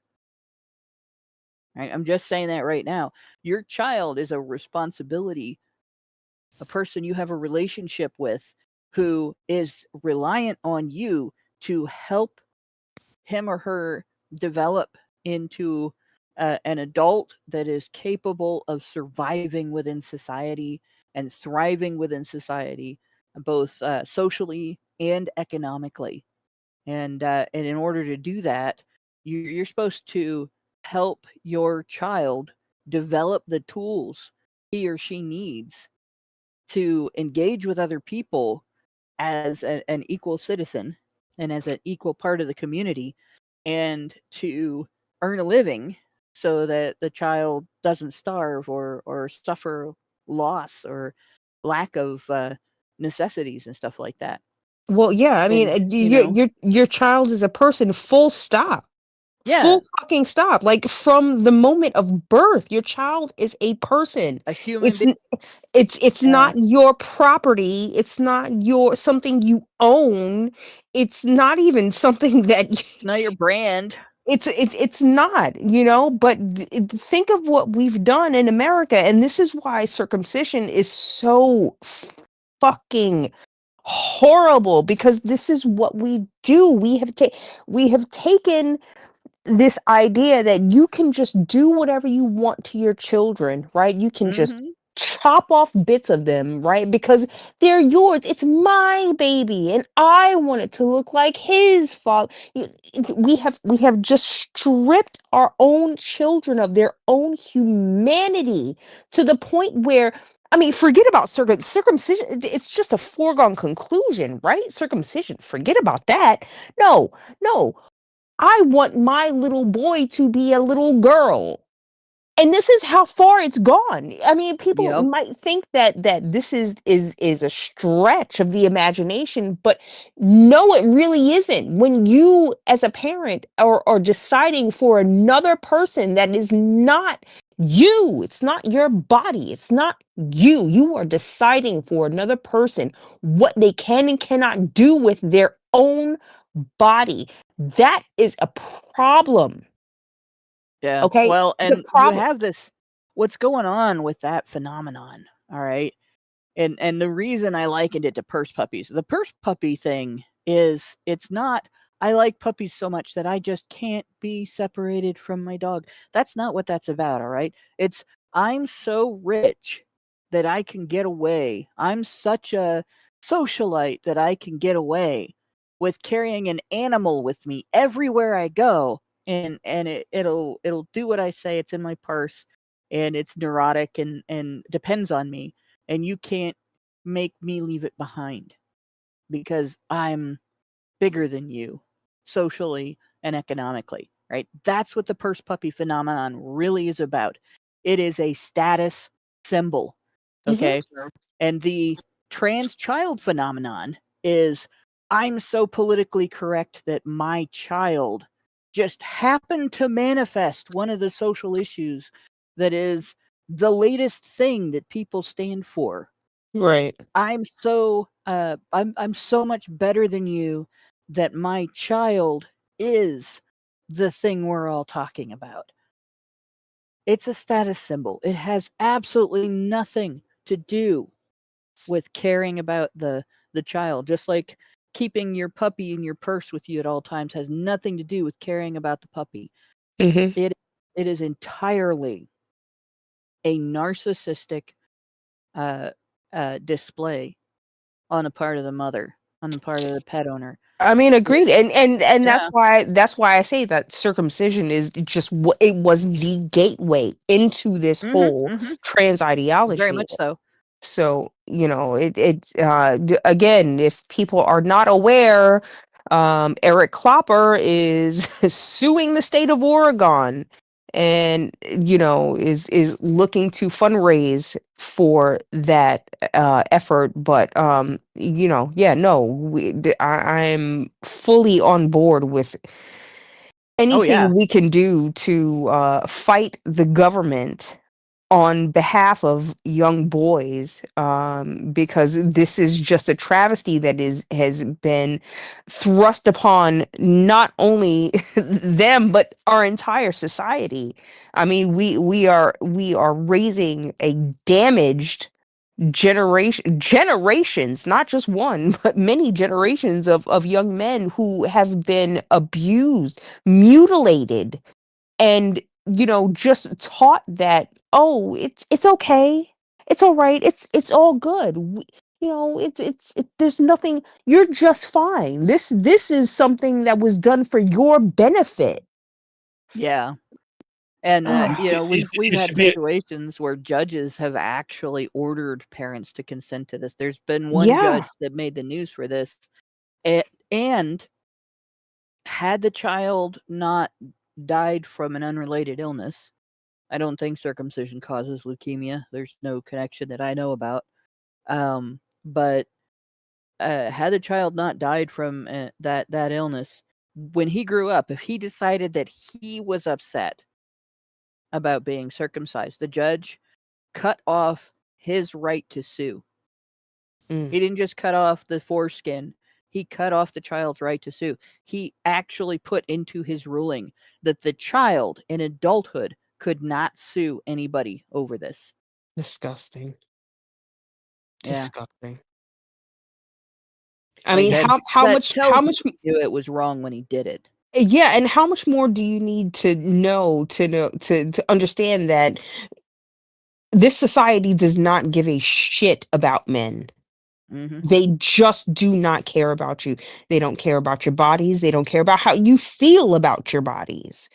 Right? I'm just saying that right now. Your child is a responsibility, a person you have a relationship with who is reliant on you to help him or her develop into an adult that is capable of surviving within society and thriving within society, both socially and economically. And in order to do that, you're supposed to help your child develop the tools he or she needs to engage with other people as an equal citizen and as an equal part of the community, and to earn a living so that the child doesn't starve or suffer loss or lack of necessities and stuff like that. Well, yeah, I mean, And, you know, your child is a person, full stop. yeah, Full fucking stop. Like, from the moment of birth, your child is a person. a human It's being. it's not your property. It's not something you own. It's not even something that It's not your brand. it's not, but think of what we've done in America, and this is why circumcision is so fucking horrible, because this is what we do. We have taken this idea that you can just do whatever you want to your children, right? You can just Mm-hmm. chop off bits of them, right? Because they're yours. It's my baby, and I want it to look like his father. We have just stripped our own children of their own humanity to the point where, I mean, forget about circumcision. It's just a foregone conclusion, right? Circumcision, forget about that. No, no, I want my little boy to be a little girl. And this is how far it's gone. I mean, people Yep. might think that this is a stretch of the imagination, but no, it really isn't. When you, as a parent, are deciding for another person that is not you, it's not your body, it's not you. You are deciding for another person what they can and cannot do with their own body. That is a problem. Yeah. Okay? Well, It's a and you problem. have this. What's going on with that phenomenon? All right. And the reason I likened it to purse puppies, the purse puppy thing is, it's not I like puppies so much that I just can't be separated from my dog. That's not what that's about, all right? It's I'm so rich that I can get away. I'm such a socialite that I can get away with carrying an animal with me everywhere I go, and it'll do what I say. It's in my purse, and it's neurotic and depends on me, and you can't make me leave it behind because I'm bigger than you socially and economically, right? That's what the purse puppy phenomenon really is about. It is a status symbol, Mhm. okay? And the trans child phenomenon is I'm so politically correct that my child just happened to manifest one of the social issues that is the latest thing that people stand for. Right. I'm so much better than you that my child is the thing we're all talking about. It's a status symbol. It has absolutely nothing to do with caring about the child. Just like keeping your puppy in your purse with you at all times has nothing to do with caring about the puppy. Mhm. It it is entirely a narcissistic uh, display on the part of the mother, on the part of the pet owner. I mean, agreed, and Yeah. that's why I say that circumcision is just it was the gateway into this Mhm, whole mhm. trans Very ideology. much so. So, again, if people are not aware, Eric Klopper is suing the state of Oregon, and is looking to fundraise for that effort. But yeah, no, I'm fully on board with Oh, yeah. anything we can do to fight the government on behalf of young boys, because this is just a travesty that has been thrust upon not only them but our entire society. I mean, we are raising a damaged generations, not just one but many generations of young men who have been abused, mutilated, and just taught that, oh, it's okay, it's all right, it's all good. There's nothing, you're just fine. This is something that was done for your benefit. Yeah. And, Ugh. we've You had should be. situations where judges have actually ordered parents to consent to this. There's been one Yeah. judge that made the news for this, a and had the child not died from an unrelated illness. I don't think circumcision causes leukemia. There's no connection that I know about. But had the child not died from that illness, when he grew up, if he decided that he was upset about being circumcised, the judge cut off his right to sue. Mm, He didn't just cut off the foreskin. He cut off the child's right to sue. He actually put into his ruling that the child in adulthood could not sue anybody over this. disgusting. Yeah. Disgusting. I Like mean, that how that much tells you it was wrong when he did it. yeah, and how much more do you need to know to understand that this society does not give a shit about men. Hmm. They just do not care about you. They don't care about your bodies. They don't care about how you feel about your bodies.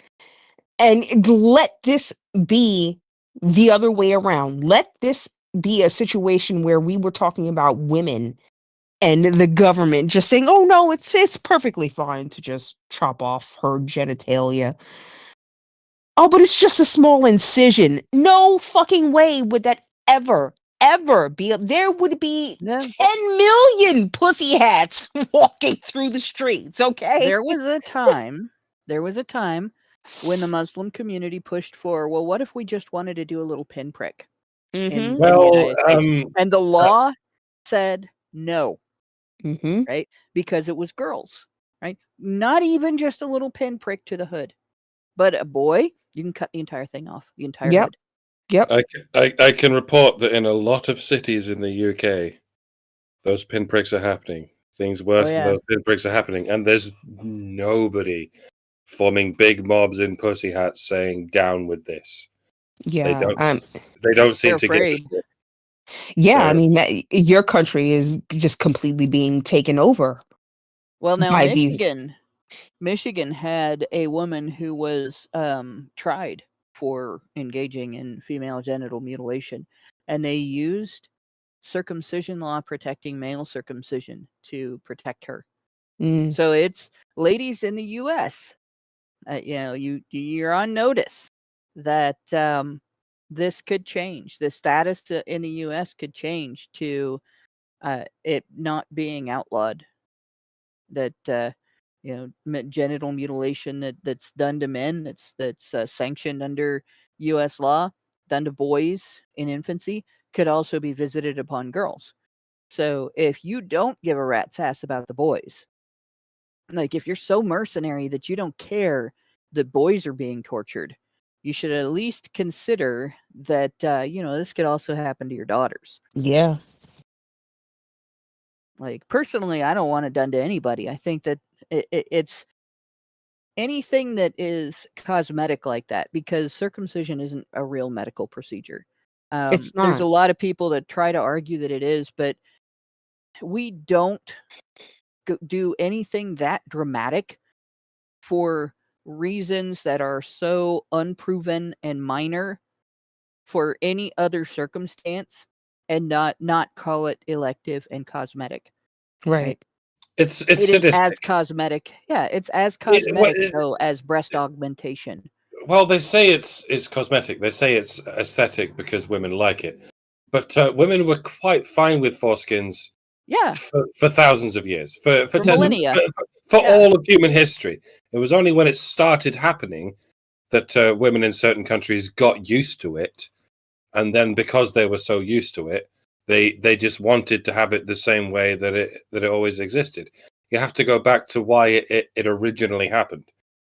And let this be the other way around. Let this be a situation where we were talking about women and the government just saying, "Oh no, it's perfectly fine to just chop off her genitalia." Oh, but it's just a small incision. No fucking way would that ever be. There would be No, 10 million pussy hats walking through the streets, okay? there was a time. There was a time when the Muslim community pushed for, well, what if we just wanted to do a little pinprick Mm-hmm. in the Well, United States? And the law said no, Mm-hmm. right? Because it was girls, right? Not even just a little pinprick to the hood, but a boy, you can cut the entire thing off, the entire Yep. hood. Yep. I can report that in a lot of cities in the UK, those pinpricks are happening. Things worse than yeah. those pinpricks are happening, and there's nobody forming big mobs in pussy hats saying "down with this." They Yeah. don't. They don't seem They're to give a afraid. shit. Yeah, I They're- mean that your country is just completely being taken over Well, now by these. Michigan had a woman who was tried for engaging in female genital mutilation, and they used circumcision law protecting male circumcision to protect her. Mm, So it's ladies in the U.S. You're on notice that this could change. The status in the U.S. could change to it not being outlawed. That genital mutilation that's done to men, that's sanctioned under U.S. law, done to boys in infancy, could also be visited upon girls. So if you don't give a rat's ass about the boys, like if you're so mercenary that you don't care that boys are being tortured, you should at least consider that this could also happen to your daughters. yeah. Like personally, I don't want it done to anybody. I think that it's anything that is cosmetic like that, because circumcision isn't a real medical procedure. It's There's not. a lot of people that try to argue that it is, but we don't do anything that dramatic for reasons that are so unproven and minor for any other circumstance, and not call it elective and cosmetic, right? Right. It's It is as sadistic. cosmetic. Yeah, it's as It- well, cosmetic though as breast augmentation. well, they say it's cosmetic. They say it's aesthetic because women like it. But women were quite fine with foreskins Yeah, for thousands of years, for for tens of, millennia. for Yeah. all of human history. It was only when it started happening that women in certain countries got used to it, and then because they were so used to it, they just wanted to have it the same way that it always existed. You have to go back to why it originally happened,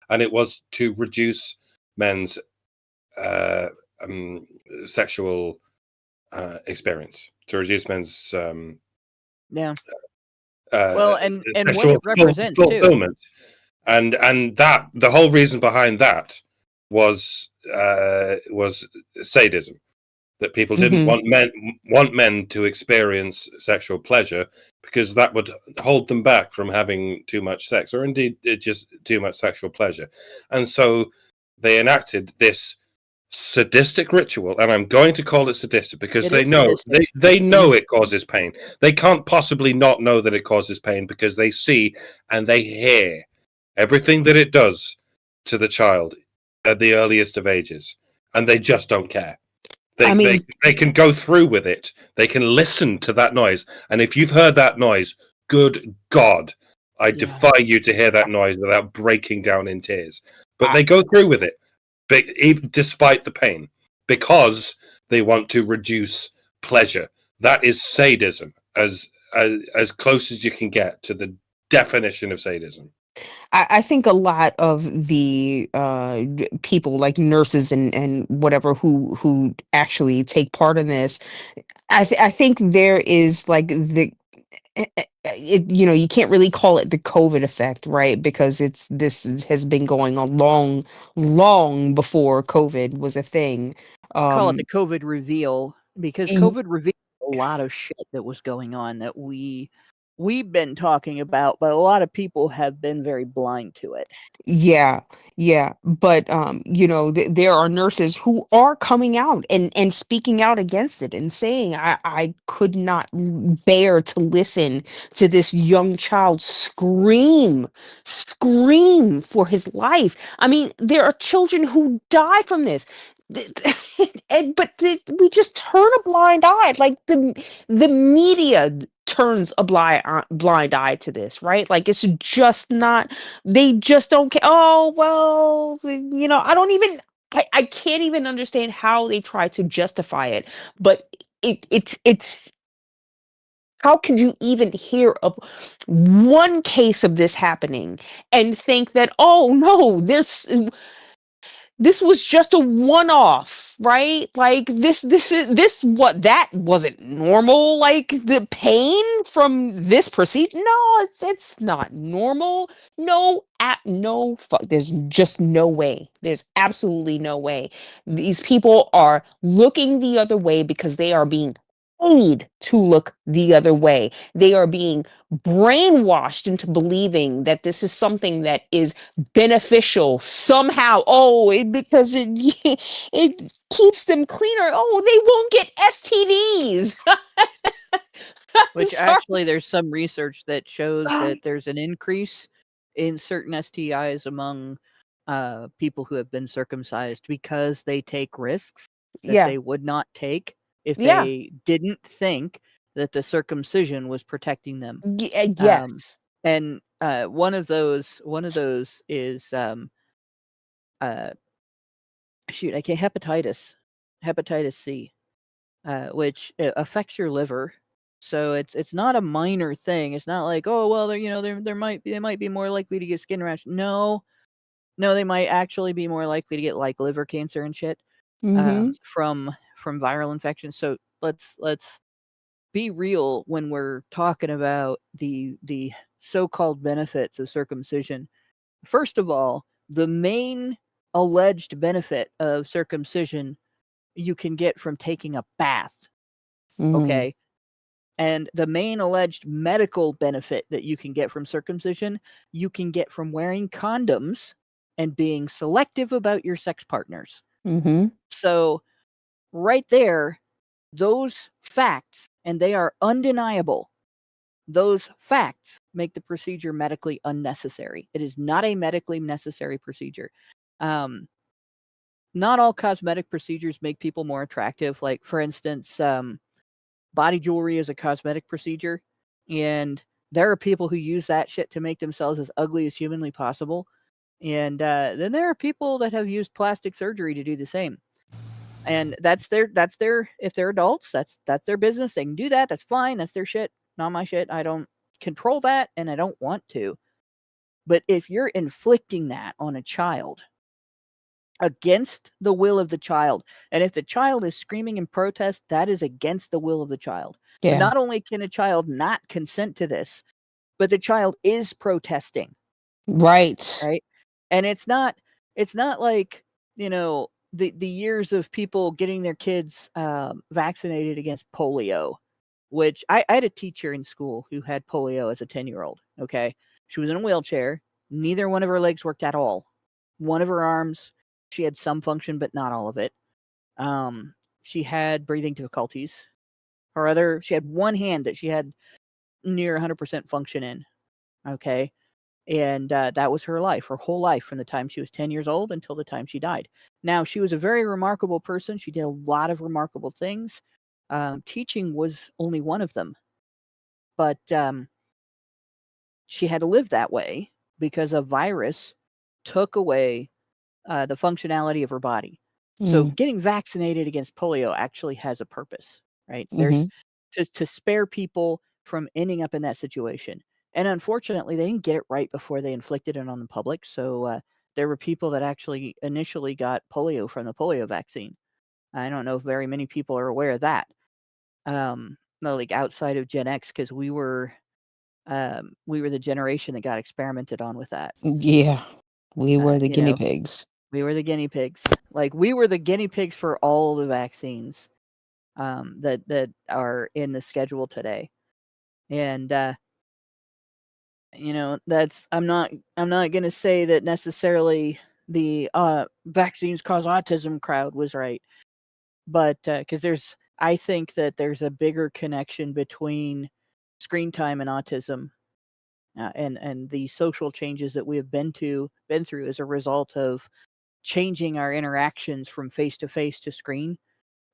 and it was to reduce men's uh, sexual experience, to reduce men's Yeah. Well, and what sexual it represents too. fulfillment, and that the whole reason behind that was sadism. That people didn't want men to experience sexual pleasure because that would hold them back from having too much sex, or indeed just too much sexual pleasure. And so they enacted this sadistic ritual, and I'm going to call it sadistic because It they is know sadistic. they know it causes pain. They can't possibly not know that it causes pain because they see and they hear everything that it does to the child at the earliest of ages, and they just don't care. I mean, They can go through with it. They can listen to that noise, and if you've heard that noise, good God, I Yeah. defy you to hear that noise without breaking down in tears. But I- they go through with it, even despite the pain, because they want to reduce pleasure. That is sadism, as close as you can get to the definition of sadism. I think a lot of the people like nurses and whatever who actually take part in this, I think there is like you can't really call it the COVID effect, right? Because has been going on long before COVID was a thing. Call it the Um, COVID reveal, because y- COVID revealed a lot of shit that was going on that we've been talking about, but a lot of people have been very blind to it. Yeah, yeah, but there are nurses who are coming out and speaking out against it and saying, I could not bear to listen to this young child scream for his life. I mean, there are children who die from this. We just turn a blind eye, like the media turns a blind eye to this, right? Like, it's just not, they just don't care. Oh, well, I don't even, I can't even understand how they try to justify it. But it's how could you even hear of one case of this happening and think that, oh no, this was just a one-off, right? Like, that wasn't normal. Like, the pain from this procedure, no, it's not normal. There's just no way. There's absolutely no way. These people are looking the other way because they are being paid to look the other way. They are being brainwashed into believing that this is something that is beneficial somehow. Oh, because it it keeps them cleaner. Oh, they won't get STDs. I'm Which sorry. actually, there's some research that shows that there's an increase in certain STIs among people who have been circumcised because they take risks that Yeah, they would not take if yeah, they didn't think that the circumcision was protecting them. Um, yes. and one of those is uh, shoot, I can't hepatitis C, which affects your liver. So it's not a minor thing. It's not like, oh well, they might be more likely to get skin rash. No, no, they might actually be more likely to get like liver cancer and shit Mm-hmm. from viral infections. So let's be real when we're talking about the so-called benefits of circumcision. First of all, the main alleged benefit of circumcision you can get from taking a bath, Mm-hmm. okay? And the main alleged medical benefit that you can get from circumcision, you can get from wearing condoms and being selective about your sex partners. Mm-hmm. So, right there, those facts, and they are undeniable, those facts make the procedure medically unnecessary. It is not a medically necessary procedure. Um, Not all cosmetic procedures make people more attractive. Like, for instance, body jewelry is a cosmetic procedure, and there are people who use that shit to make themselves as ugly as humanly possible. And then there are people that have used plastic surgery to do the same. And that's their if they're adults, that's their business. They can do that. That's fine. That's their shit, not my shit. I don't control that, and I don't want to. But if you're inflicting that on a child against the will of the child, and if the child is screaming in protest, that is against the will of the child. And Yeah. not only can a child not consent to this, but the child is protesting, Right. right? And it's not like, the years of people getting their kids vaccinated against polio, which I had a teacher in school who had polio as a 10-year-old. Okay, she was in a wheelchair. Neither one of her legs worked at all. One of her arms, she had some function, but not all of it. She had breathing difficulties. She had one hand that she had near 100% function in. Okay, and that was her whole life, from the time she was 10 years old until the time she died. Now, she was a very remarkable person. She did a lot of remarkable things. Teaching was only one of them, but she had to live that way because a virus took away the functionality of her body. So Mm. getting vaccinated against polio actually has a purpose, right? Mm-hmm. There's to spare people from ending up in that situation. And unfortunately, they didn't get it right before they inflicted it on the public. So there were people that actually initially got polio from the polio vaccine. I don't know if very many people are aware of that. No, like outside of Gen X, because we were we were the generation that got experimented on with that. Yeah, we were the You guinea know, pigs. we were the guinea pigs. Like, we were the guinea pigs for all the vaccines that are in the schedule today. And that's I'm not going to say that necessarily the vaccines cause autism crowd was right, but because I think that there's a bigger connection between screen time and autism, and the social changes that we have been through as a result of changing our interactions from face to screen.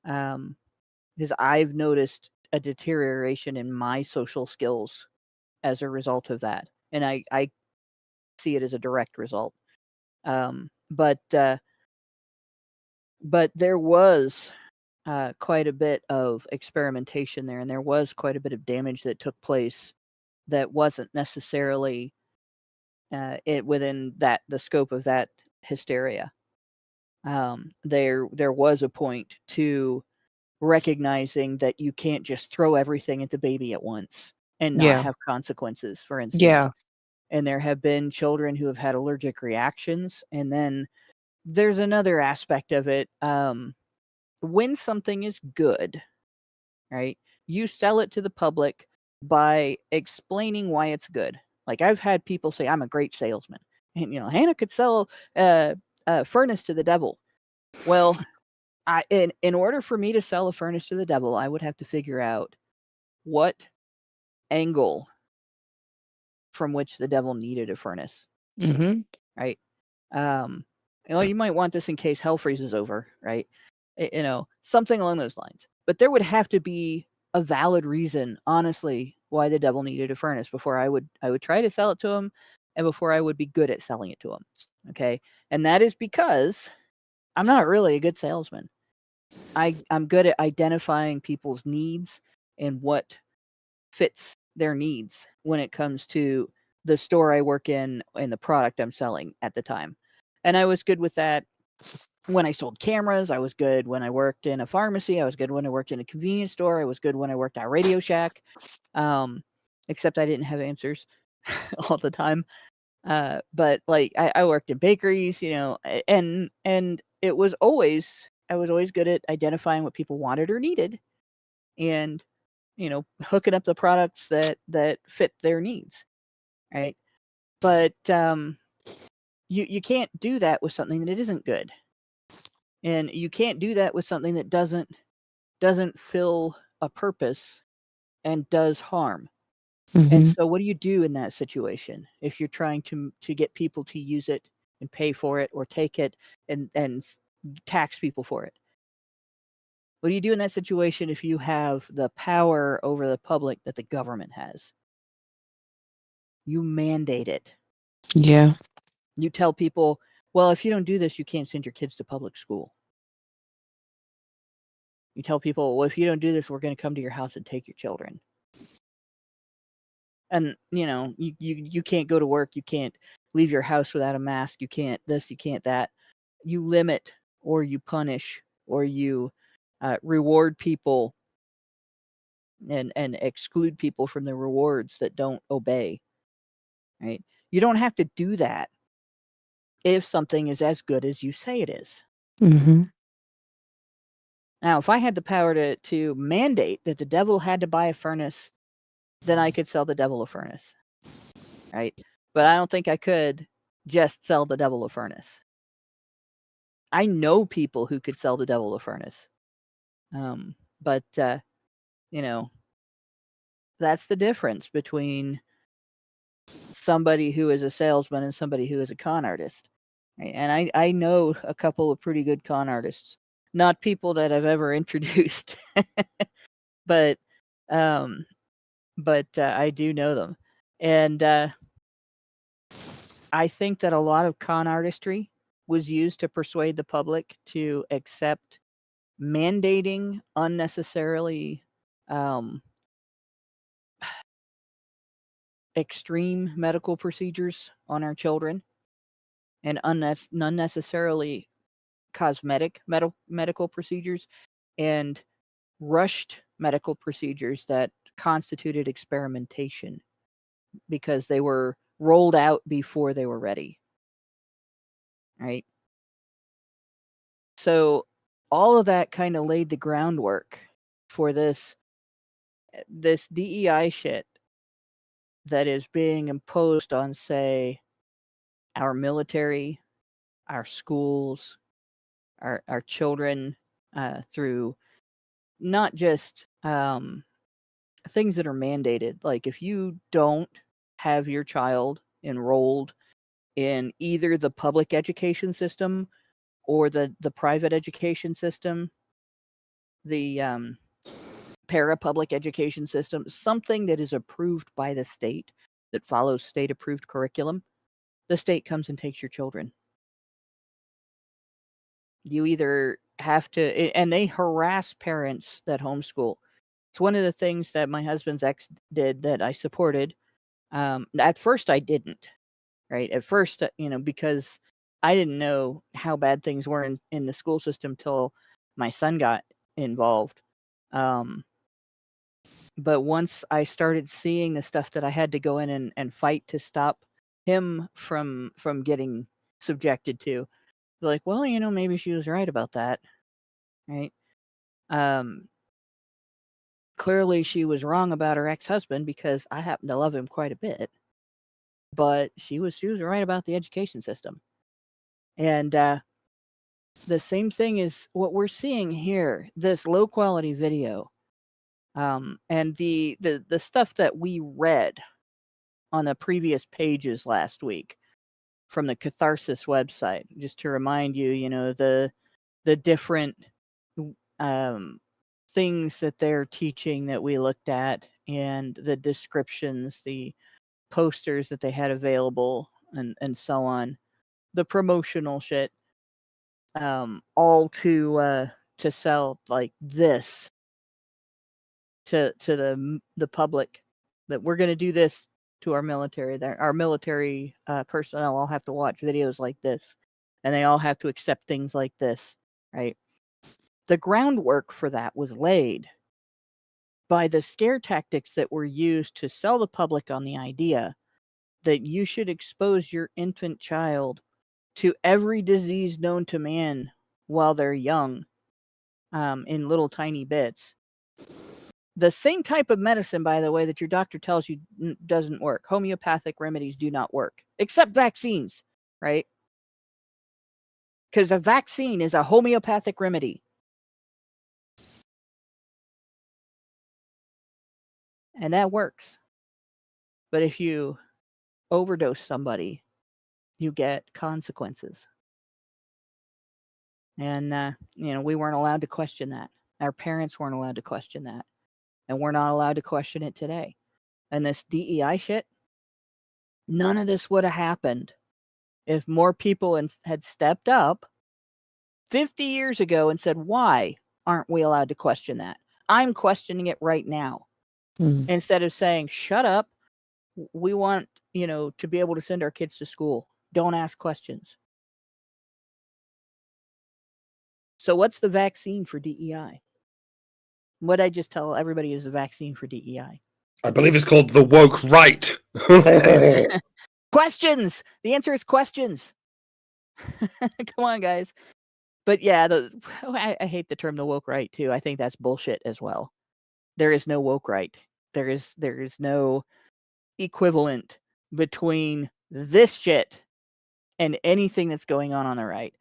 Because I've noticed a deterioration in my social skills as a result of that, and I see it as a direct result. But there was quite a bit of experimentation there, and there was quite a bit of damage that took place that wasn't necessarily within the scope of that hysteria. There was a point to recognizing that you can't just throw everything at the baby at once and not Yeah. have consequences, for instance. Yeah. And there have been children who have had allergic reactions. And then there's another aspect of it. When something is good, right, you sell it to the public by explaining why it's good. Like, I've had people say, I'm a great salesman. And, Hannah could sell a furnace to the devil. Well, in order for me to sell a furnace to the devil, I would have to figure out what angle from which the devil needed a furnace, Mm-hmm. right? You might want this in case hell freezes over, right? Something along those lines. But there would have to be a valid reason, honestly, why the devil needed a furnace before I would try to sell it to him, and before I would be good at selling it to him. Okay, and that is because I'm not really a good salesman. I'm good at identifying people's needs and what fits their needs when it comes to the store I work in and the product I'm selling at the time. And I was good with that when I sold cameras. I was good when I worked in a pharmacy. I was good when I worked in a convenience store. I was good when I worked at Radio Shack. Except I didn't have answers all the time. But like I worked in bakeries, and it was always I was always good at identifying what people wanted or needed, and hooking up the products that fit their needs, right? But you can't do that with something that isn't good, and you can't do that with something that doesn't fill a purpose and does harm. Mm-hmm. And so what do you do in that situation if you're trying to get people to use it and pay for it, or take it and tax people for it? What do you do in that situation if you have the power over the public that the government has? You mandate it. Yeah. You tell people, well, if you don't do this, you can't send your kids to public school. You tell people, well, if you don't do this, we're going to come to your house and take your children. And, you can't go to work. You can't leave your house without a mask. You can't this, you can't that. You limit, or you punish, or you reward people and exclude people from the rewards that don't obey, right? You don't have to do that if something is as good as you say it is. Mm-hmm. Now, if I had the power to mandate that the devil had to buy a furnace, then I could sell the devil a furnace, right? But I don't think I could just sell the devil a furnace. I know people who could sell the devil a furnace. But that's the difference between somebody who is a salesman and somebody who is a con artist. Right? And I know a couple of pretty good con artists, not people that I've ever introduced, but I do know them. And I think that a lot of con artistry was used to persuade the public to accept mandating unnecessarily extreme medical procedures on our children, and unnecessarily cosmetic medical procedures, and rushed medical procedures that constituted experimentation because they were rolled out before they were ready. Right? So all of that kind of laid the groundwork for this DEI shit that is being imposed on, say, our military, our schools, our children, through not just things that are mandated. Like if you don't have your child enrolled in either the public education system or the private education system, the para-public education system, something that is approved by the state, that follows state-approved curriculum, the state comes and takes your children. You either have to, and they harass parents that homeschool. It's one of the things that my husband's ex did that I supported. At first, I didn't. Right? At first, because I didn't know how bad things were in the school system till my son got involved. But once I started seeing the stuff that I had to go in and fight to stop him from getting subjected to, like, well, maybe she was right about that, right? Clearly she was wrong about her ex-husband, because I happen to love him quite a bit, but she was right about the education system. And the same thing is what we're seeing here, this low quality video. And the stuff that we read on the previous pages last week from the Catharsis website, just to remind you, the different things that they're teaching that we looked at, and the descriptions, the posters that they had available, and so on, the promotional shit, all to sell like this to the public, that we're going to do this to our military. That our military personnel all have to watch videos like this, and they all have to accept things like this, right? The groundwork for that was laid by the scare tactics that were used to sell the public on the idea that you should expose your infant child to every disease known to man while they're young, in little tiny bits. The same type of medicine, by the way, that your doctor tells you doesn't work. Homeopathic remedies do not work, except vaccines, right? Because a vaccine is a homeopathic remedy. And that works. But if you overdose somebody, you get consequences. And, we weren't allowed to question that. Our parents weren't allowed to question that. And we're not allowed to question it today. And this DEI shit, none of this would have happened if more people had stepped up 50 years ago and said, why aren't we allowed to question that? I'm questioning it right now. Instead of saying, shut up, we want, to be able to send our kids to school. Don't ask questions. So what's the vaccine for DEI? What I just tell everybody is the vaccine for DEI. I believe it's called the woke right. Questions. The answer is questions. Come on, guys. But yeah, I hate the term the woke right too. I think that's bullshit as well. There is no woke right. There is no equivalent between this shit and anything that's going on the right.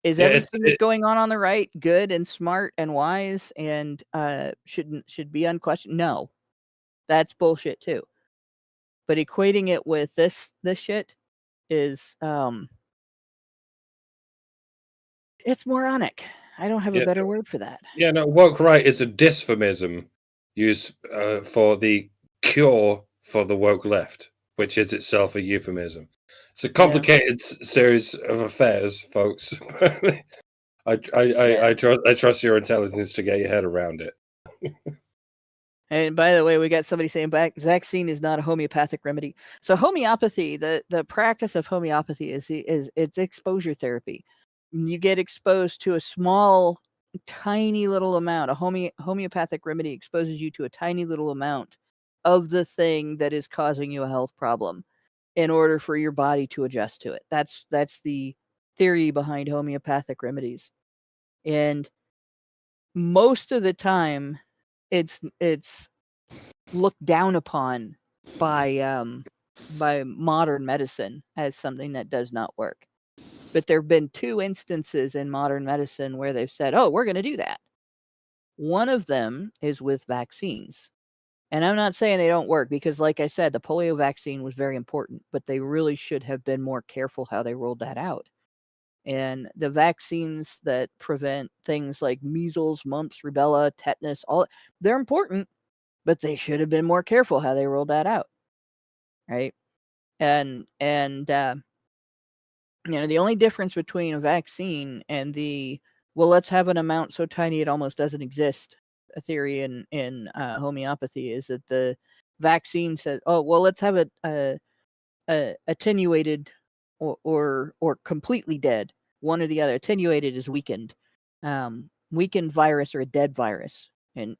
Is everything that's going on the right good and smart and wise and should be unquestioned? No, that's bullshit too. But equating it with this shit is it's moronic. I don't have a better word for that. Yeah, no, woke right is a dysphemism used for the cure for the woke left, which is itself a euphemism. It's a complicated series of affairs, folks. I trust your intelligence to get your head around it. And by the way, we got somebody saying vaccine is not a homeopathic remedy. So homeopathy, the practice of homeopathy is it's exposure therapy. You get exposed to a small, tiny little amount. A homeopathic remedy exposes you to a tiny little amount of the thing that is causing you a health problem in order for your body to adjust to it. That's the theory behind homeopathic remedies. And most of the time it's looked down upon by modern medicine as something that does not work. But there have been 2 instances in modern medicine where they've said, "Oh, we're going to do that." One of them is with vaccines. And I'm not saying they don't work because, like I said, the polio vaccine was very important, but they really should have been more careful how they rolled that out. And the vaccines that prevent things like measles, mumps, rubella, tetanus, they're important, but they should have been more careful how they rolled that out, right? And the only difference between a vaccine and let's have an amount so tiny it almost doesn't exist, a theory in homeopathy, is that the vaccine says, oh, well, let's have a attenuated or completely dead, one or the other. Attenuated is weakened, weakened virus or a dead virus,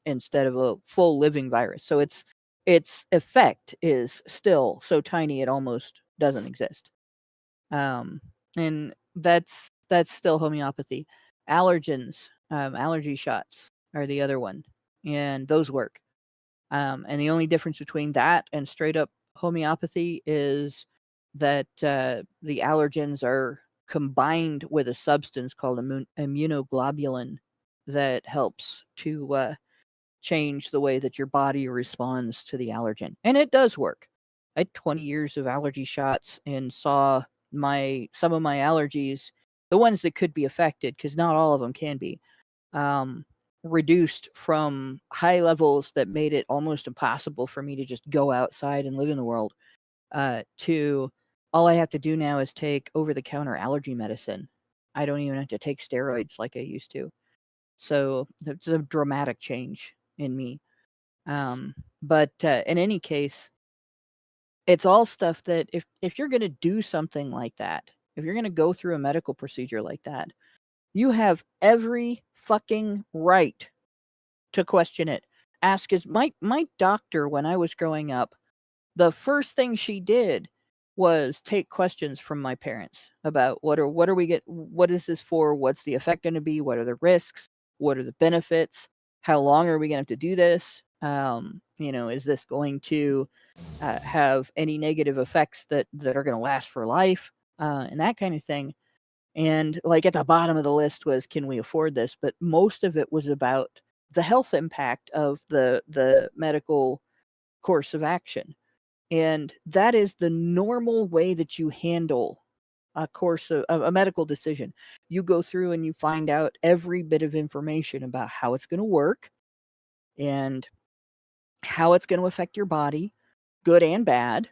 instead of a full living virus. So its effect is still so tiny it almost doesn't exist. And that's still homeopathy. Allergens, allergy shots are the other one, and those work. And the only difference between that and straight up homeopathy is that the allergens are combined with a substance called immunoglobulin that helps to change the way that your body responds to the allergen. And it does work. I had 20 years of allergy shots and saw some of my allergies, the ones that could be affected, because not all of them can be, reduced from high levels that made it almost impossible for me to just go outside and live in the world, to all I have to do now is take over-the-counter allergy medicine. I don't even have to take steroids like I used to. So it's a dramatic change in me. But in any case, it's all stuff that if you're going to do something like that, if you're going to go through a medical procedure like that, you have every fucking right to question it. Ask my doctor when I was growing up, the first thing she did was take questions from my parents about what is this for? What's the effect going to be? What are the risks? What are the benefits? How long are we going to have to do this? Is this going to have any negative effects that are going to last for life, and that kind of thing. And like at the bottom of the list was, can we afford this? But most of it was about the health impact of the medical course of action. And that is the normal way that you handle a course of a medical decision. You go through and you find out every bit of information about how it's going to work and how it's going to affect your body, good and bad,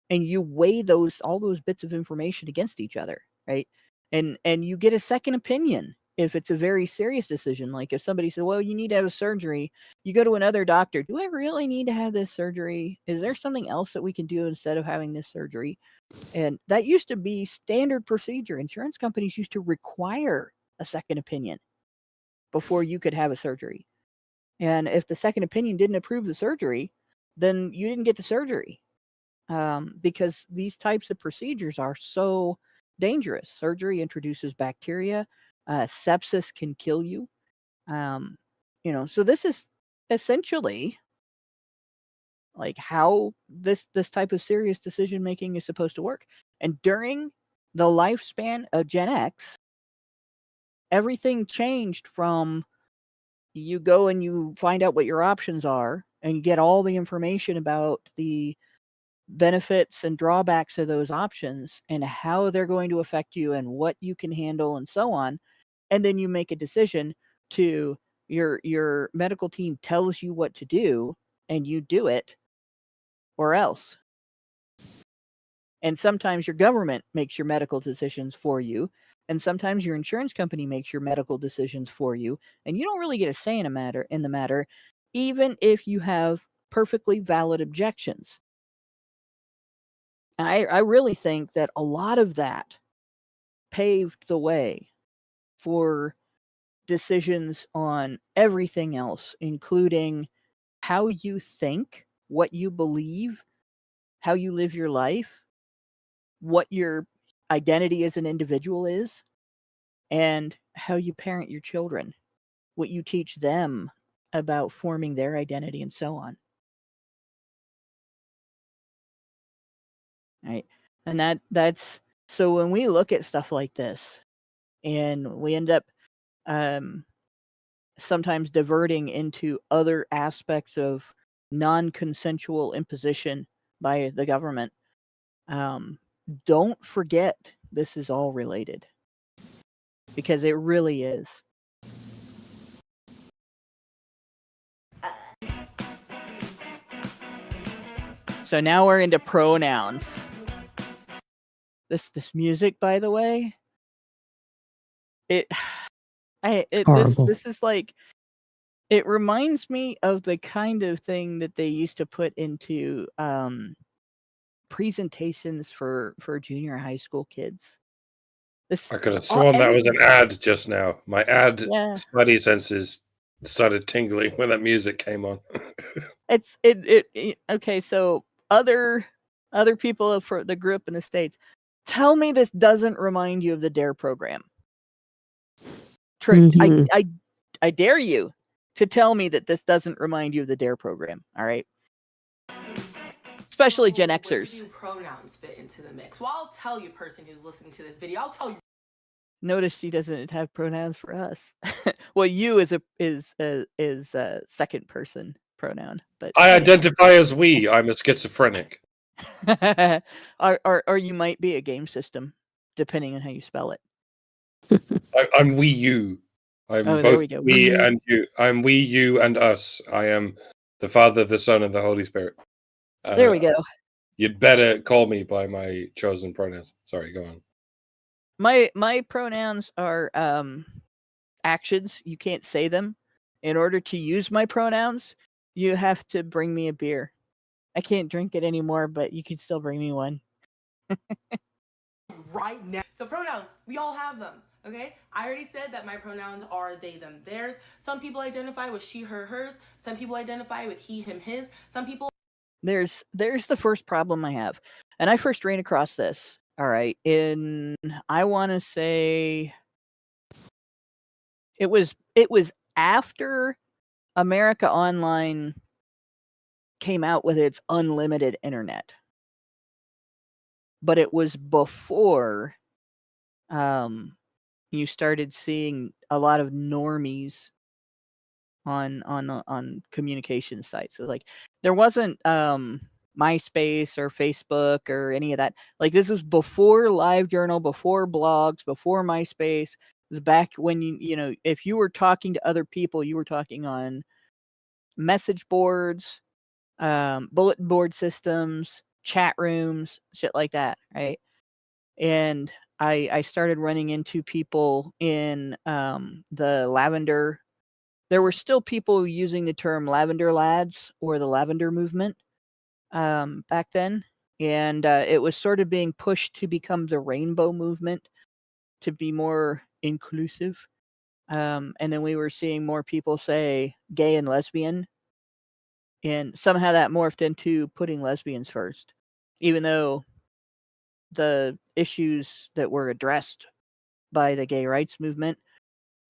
and you weigh all those bits of information against each other, right? And you get a second opinion if it's a very serious decision. Like if somebody said, well, you need to have a surgery, you go to another doctor. Do I really need to have this surgery? Is there something else that we can do instead of having this surgery? And that used to be standard procedure. Insurance companies used to require a second opinion before you could have a surgery. And if the second opinion didn't approve the surgery, then you didn't get the surgery. Because these types of procedures are so dangerous. Surgery introduces bacteria. Sepsis can kill you. So this is essentially like how this type of serious decision making is supposed to work. And during the lifespan of Gen X, everything changed from you go and you find out what your options are and get all the information about the benefits and drawbacks of those options and how they're going to affect you and what you can handle and so on. And then you make a decision to your medical team tells you what to do and you do it or else. And sometimes your government makes your medical decisions for you. And sometimes your insurance company makes your medical decisions for you. And you don't really get a say in the matter, even if you have perfectly valid objections. And I really think that a lot of that paved the way for decisions on everything else, including how you think what you believe, how you live your life, what your identity as an individual is, and how you parent your children, what you teach them about forming their identity, and so on. Right? And that's so when we look at stuff like this, and we end up sometimes diverting into other aspects of non-consensual imposition by the government, don't forget this is all related, because it really is. So now we're into pronouns. This music, by the way, Horrible. this is like, it reminds me of the kind of thing that they used to put into presentations for junior high school kids. This I could have sworn that was an ad just now. My ad Yeah. spidey senses started tingling when that music came on. It's okay. So other people that grew up in the States, tell me this doesn't remind you of the DARE program. Mhm. I dare you to tell me that this doesn't remind you of the DARE program. All right. Especially Gen Where Xers. do pronouns fit into the mix? Well, I'll tell you, person who's listening to this video, I'll tell you. Notice she doesn't have pronouns for us. Well, you is a second person pronoun, but I identify as we. I'm a schizophrenic. or you might be a game system, depending on how you spell it. I'm we you. I'm Oh, there both we go. we and you. I'm we, you, and us. I am the Father, the Son, and the Holy Spirit. There we go. You'd better call me by my chosen pronouns. Sorry, go on. My pronouns are actions. You can't say them. In order to use my pronouns, you have to bring me a beer. I can't drink it anymore, but you can still bring me one. Right now. So pronouns, we all have them. Okay, I already said that my pronouns are they, them, theirs. Some people identify with she, her, hers. Some people identify with he, him, his. Some people. There's the first problem I have, and I first ran across this. All right, I want to say it was after America Online came out with its unlimited internet, but it was before you started seeing a lot of normies on communication sites. So like there wasn't MySpace or Facebook or any of that. Like this was before LiveJournal, before blogs, before MySpace. It was back when you know, if you were talking to other people, you were talking on message boards, bulletin board systems, chat rooms, shit like that, right? And I started running into people in the lavender. There were still people using the term lavender lads or the lavender movement back then. And it was sort of being pushed to become the rainbow movement, to be more inclusive. And then we were seeing more people say gay and lesbian. And somehow that morphed into putting lesbians first, even though the issues that were addressed by the gay rights movement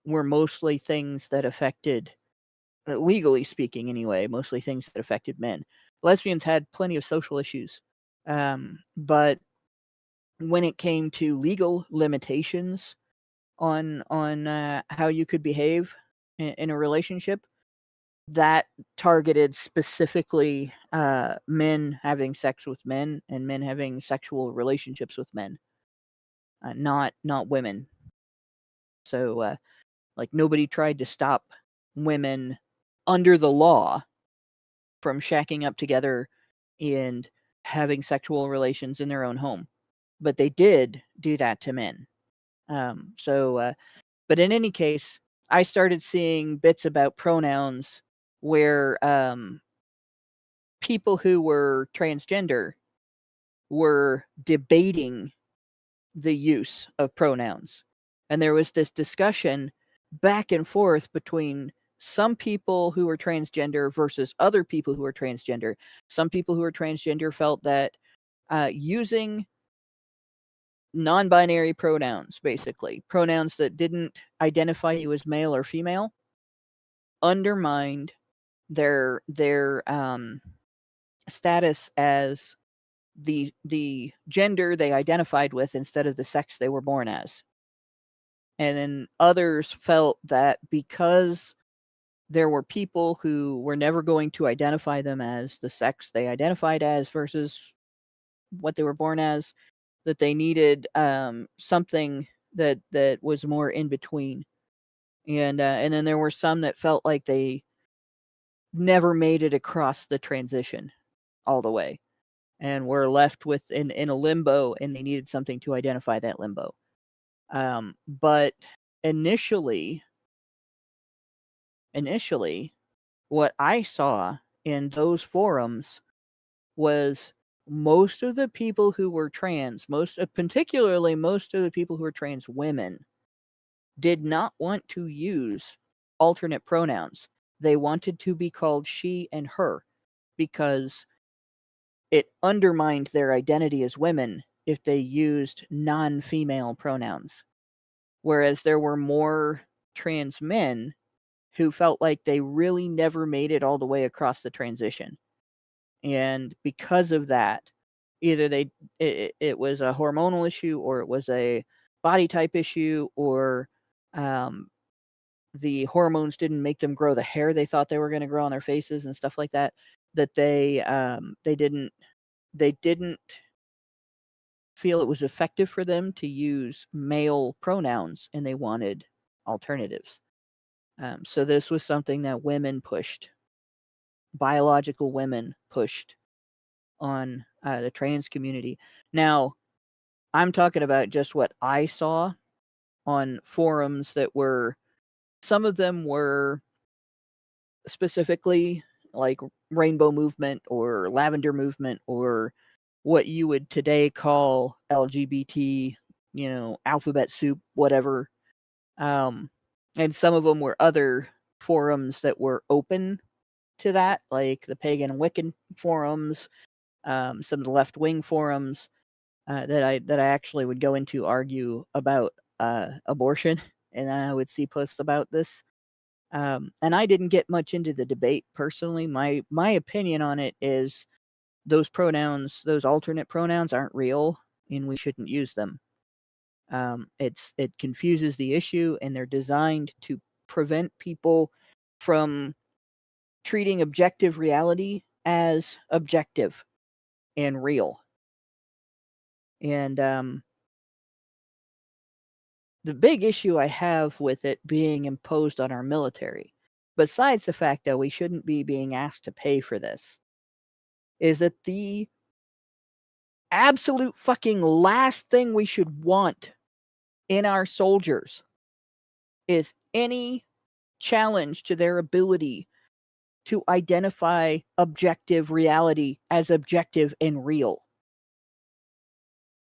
were mostly things that affected, legally speaking anyway, mostly things that affected men. Lesbians had plenty of social issues. But when it came to legal limitations on how you could behave in a relationship, that targeted specifically men having sex with men and men having sexual relationships with men, not women. So like nobody tried to stop women under the law from shacking up together and having sexual relations in their own home, but they did do that to men. But in any case, I started seeing bits about pronouns where people who were transgender were debating the use of pronouns. And there was this discussion back and forth between some people who were transgender versus other people who were transgender. Some people who were transgender felt that using non-binary pronouns, basically pronouns that didn't identify you as male or female, undermined their status as the gender they identified with instead of the sex they were born as. And then others felt that because there were people who were never going to identify them as the sex they identified as versus what they were born as, that they needed something that was more in between. And then there were some that felt like they never made it across the transition all the way and were left with in a limbo, and they needed something to identify that limbo. But initially, what I saw in those forums was most of the people who were trans, particularly most of the people who were trans women, did not want to use alternate pronouns. They wanted to be called she and her because it undermined their identity as women if they used non-female pronouns. Whereas there were more trans men who felt like they really never made it all the way across the transition. And because of that, either it was a hormonal issue, or it was a body type issue, or the hormones didn't make them grow the hair they thought they were going to grow on their faces and stuff like that, that they didn't feel it was effective for them to use male pronouns, and they wanted alternatives. So this was something that women pushed, biological women pushed on the trans community. Now, I'm talking about just what I saw on forums that were, some of them were specifically like rainbow movement or lavender movement or what you would today call LGBT, alphabet soup, whatever. And some of them were other forums that were open to that, like the Pagan and Wiccan forums, some of the left-wing forums that I actually would go into argue about abortion, and then I would see posts about this. And I didn't get much into the debate personally. My opinion on it is those pronouns, those alternate pronouns, aren't real, and we shouldn't use them. It confuses the issue, and they're designed to prevent people from treating objective reality as objective and real. And the big issue I have with it being imposed on our military, besides the fact that we shouldn't be being asked to pay for this, is that the absolute fucking last thing we should want in our soldiers is any challenge to their ability to identify objective reality as objective and real.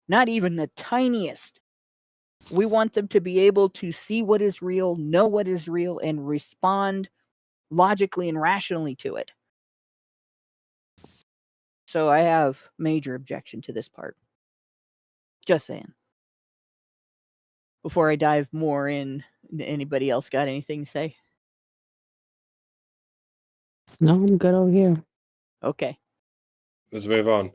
Not even the tiniest. We want them to be able to see what is real, know what is real, and respond logically and rationally to it. So I have major objection to this part. Just saying. Before I dive more in, anybody else got anything to say? No, I'm good over here. Okay. Let's move on.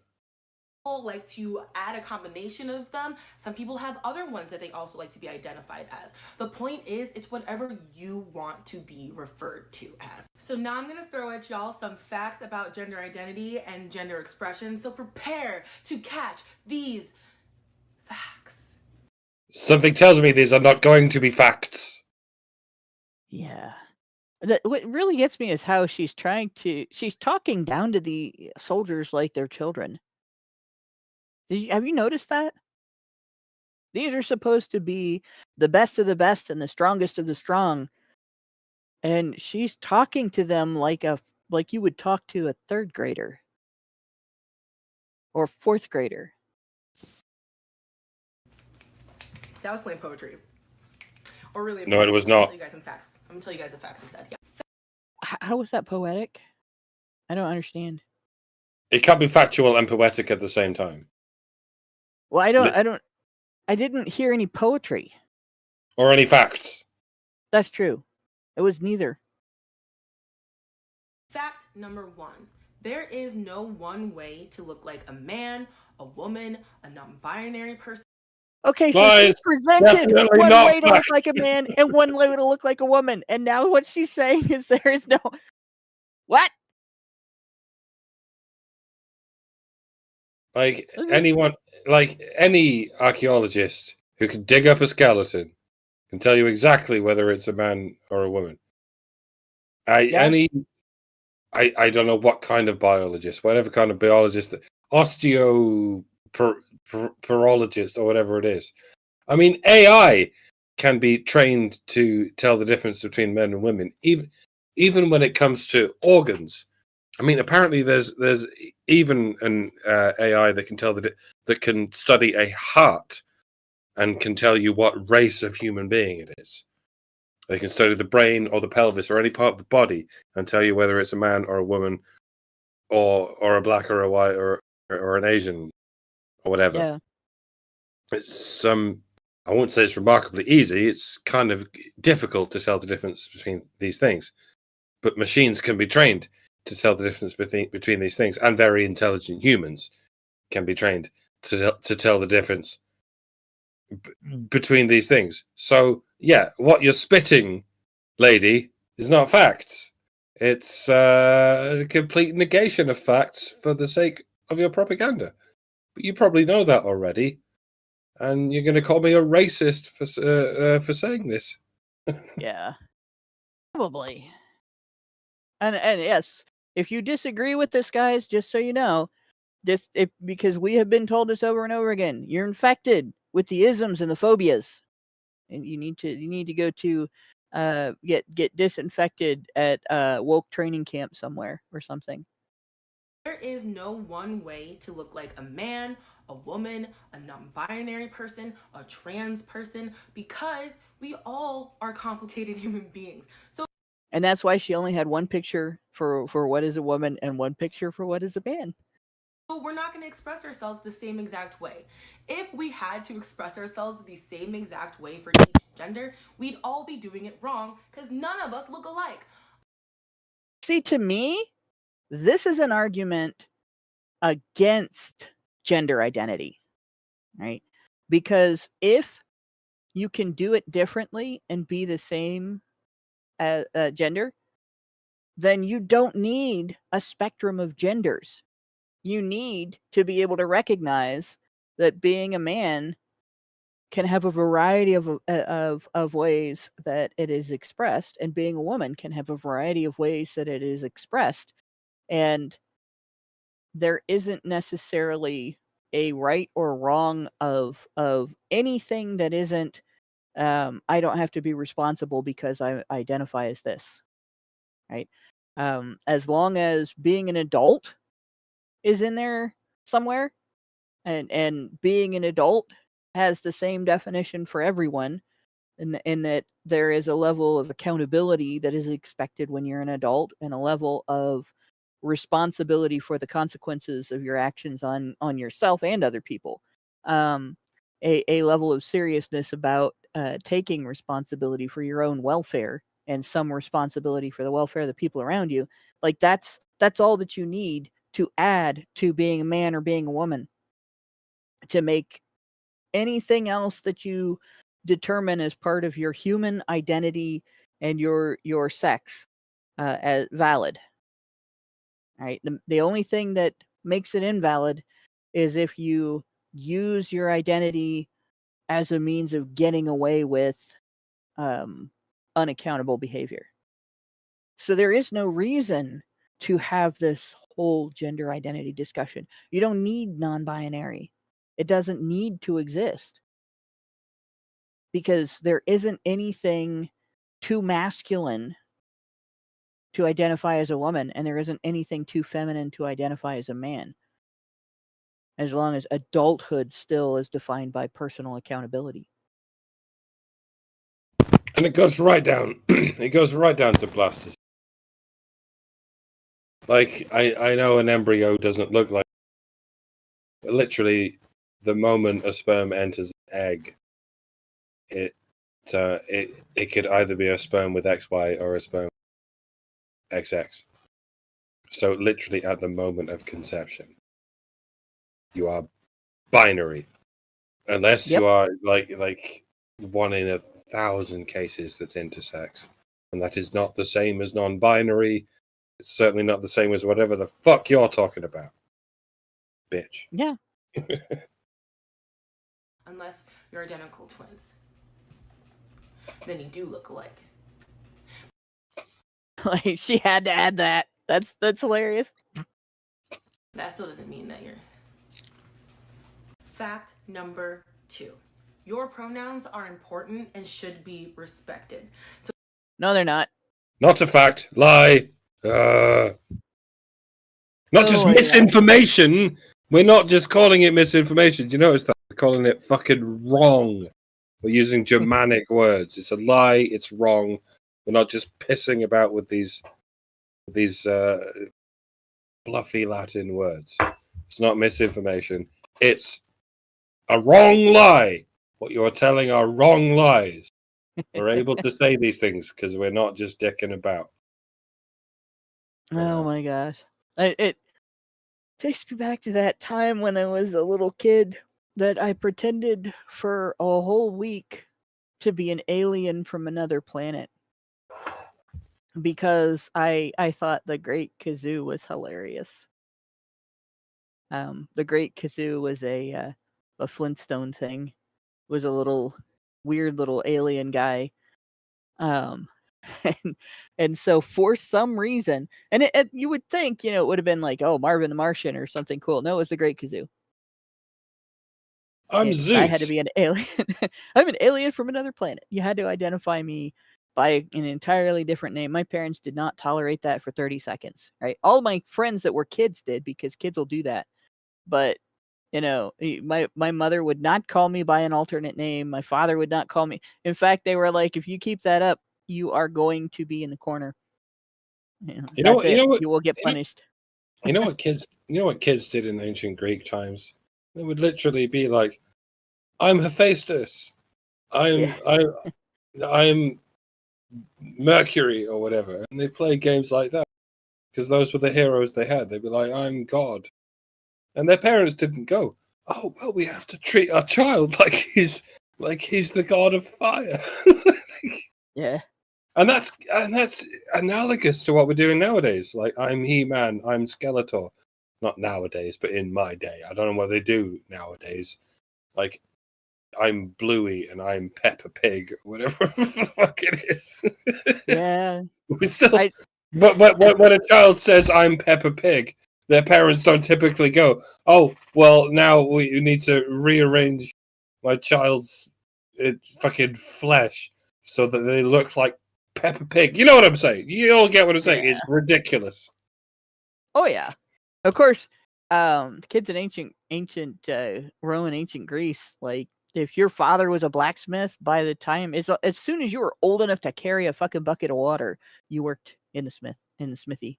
Like to add a combination of them. Some people have other ones that they also like to be identified as. The point is, it's whatever you want to be referred to as. So now I'm gonna throw at y'all some facts about gender identity and gender expression. So prepare to catch these facts. Something tells me these are not going to be facts. Yeah. What really gets me is how she's talking down to the soldiers like they're children. Have you noticed that? These are supposed to be the best of the best and the strongest of the strong. And she's talking to them like you would talk to a third grader or fourth grader. That was slang poetry. Or really, No, it was not. I'm gonna tell you guys the facts instead. Yeah. How was that poetic? I don't understand. It can't be factual and poetic at the same time. Well, I didn't hear any poetry. Or any facts. That's true. It was neither. Fact number 1. There is no one way to look like a man, a woman, a non-binary person. Okay, so she presented one way to look like a man and one way to look like a woman. And now what she's saying is there is no... What? Like anyone, like any archaeologist who can dig up a skeleton can tell you exactly whether it's a man or a woman. I don't know what kind of biologist, whatever kind of biologist, osteoparologist or whatever it is. I mean, AI can be trained to tell the difference between men and women, even when it comes to organs. I mean, apparently there's even an AI that can tell that can study a heart and can tell you what race of human being it is. They can study the brain or the pelvis or any part of the body and tell you whether it's a man or a woman, or a black or a white or an Asian or whatever. Yeah. It's I won't say it's remarkably easy. It's kind of difficult to tell the difference between these things, but machines can be trained to tell the difference between these things, and very intelligent humans can be trained to tell the difference between these things. So, yeah, what you're spitting, lady, is not facts. It's a complete negation of facts for the sake of your propaganda. But you probably know that already, and you're going to call me a racist for saying this. Yeah, probably. And yes, if you disagree with this, guys, just so you know, because we have been told this over and over again, you're infected with the isms and the phobias, and you need to go to get disinfected at woke training camp somewhere or something. There is no one way to look like a man, a woman, a non-binary person, a trans person, because we all are complicated human beings. So, and that's why she only had one picture for what is a woman and one picture for what is a man. We're not going to express ourselves the same exact way. If we had to express ourselves the same exact way for each gender, we'd all be doing it wrong because none of us look alike. See, to me, this is an argument against gender identity, right? Because if you can do it differently and be the same as gender, then you don't need a spectrum of genders. You need to be able to recognize that being a man can have a variety of ways that it is expressed, and being a woman can have a variety of ways that it is expressed. And there isn't necessarily a right or wrong of anything that isn't I don't have to be responsible because I identify as this, right? As long as being an adult is in there somewhere, and being an adult has the same definition for everyone, in that there is a level of accountability that is expected when you're an adult, and a level of responsibility for the consequences of your actions on yourself and other people. A level of seriousness about taking responsibility for your own welfare and some responsibility for the welfare of the people around you. Like that's all that you need to add to being a man or being a woman, to make anything else that you determine as part of your human identity and your sex as valid. Right? The only thing that makes it invalid is if you use your identity as a means of getting away with unaccountable behavior. So there is no reason to have this whole gender identity discussion. You don't need non-binary. It doesn't need to exist, because there isn't anything too masculine to identify as a woman, and there isn't anything too feminine to identify as a man, as long as adulthood still is defined by personal accountability. And it goes right down. It goes right down to blasters. Like, I know an embryo doesn't look like... Literally, the moment a sperm enters an egg, it could either be a sperm with XY or a sperm XX. So literally at the moment of conception, you are binary. Unless Yep. you are like 1 in 1,000 cases that's intersex. And that is not the same as non-binary. It's certainly not the same as whatever the fuck you're talking about. Bitch. Yeah. Unless you're identical twins. Then you do look alike. Like, she had to add that. That's hilarious. That still doesn't mean that you're... Fact number 2. Your pronouns are important and should be respected. So No, they're not. Not a fact. Lie. Not just my God. misinformation. We're not just calling it misinformation. Do you notice that? We're calling it fucking wrong. We're using Germanic words. It's a lie. It's wrong. We're not just pissing about with these fluffy Latin words. It's not misinformation. It's a wrong lie. What you're telling are wrong lies. We're able to say these things because we're not just dicking about. Oh my gosh. It takes me back to that time when I was a little kid that I pretended for a whole week to be an alien from another planet because I thought the Great Kazoo was hilarious. The Great Kazoo was a Flintstone thing. It was a little weird little alien guy. And so for some reason, and you would think, it would have been like, oh, Marvin the Martian or something cool. No, it was the Great Kazoo. I'm Zeus. I had to be an alien. I'm an alien from another planet. You had to identify me by an entirely different name. My parents did not tolerate that for 30 seconds, right? All my friends that were kids did, because kids will do that. But, my mother would not call me by an alternate name. My father would not call me. In fact, they were like, if you keep that up, you are going to be in the corner. You know what? You will get punished. You know what kids did in ancient Greek times? They would literally be like, I'm Hephaestus. I'm Mercury or whatever. And they play games like that because those were the heroes they had. They'd be like, I'm God. And their parents didn't go, oh, well, we have to treat our child like he's the god of fire. Yeah. And that's analogous to what we're doing nowadays. Like, I'm He-Man, I'm Skeletor. Not nowadays, but in my day. I don't know what they do nowadays. Like, I'm Bluey and I'm Peppa Pig, whatever the fuck it is. Yeah. We still, but when a child says I'm Peppa Pig, their parents don't typically go, oh, well, now we need to rearrange my child's fucking flesh so that they look like Peppa Pig. You know what I'm saying? You all get what I'm saying. Yeah. It's ridiculous. Oh yeah, of course. Kids in ancient Rome, ancient Greece, like if your father was a blacksmith, by the time as soon as you were old enough to carry a fucking bucket of water, you worked in the smithy.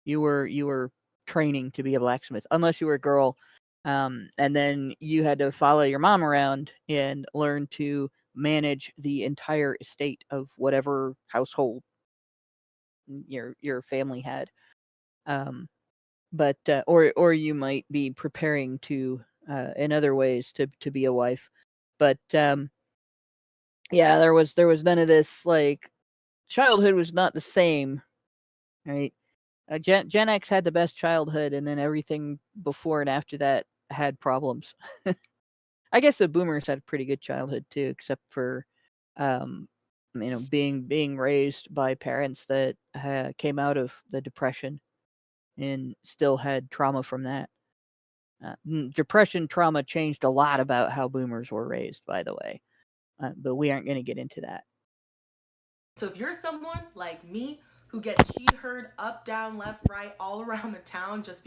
You were training to be a blacksmith, unless you were a girl. And then you had to follow your mom around and learn to manage the entire estate of whatever household your family had. But or you might be preparing to in other ways to be a wife. But yeah, there was none of this. Like, childhood was not the same, right? Gen X had the best childhood, and then everything before and after that had problems. I guess the boomers had a pretty good childhood too, except for being raised by parents that came out of the Depression and still had trauma from that. Depression trauma changed a lot about how boomers were raised, by the way. But we aren't going to get into that. So if you're someone like me who gets heard up, down, left, right, all around the town just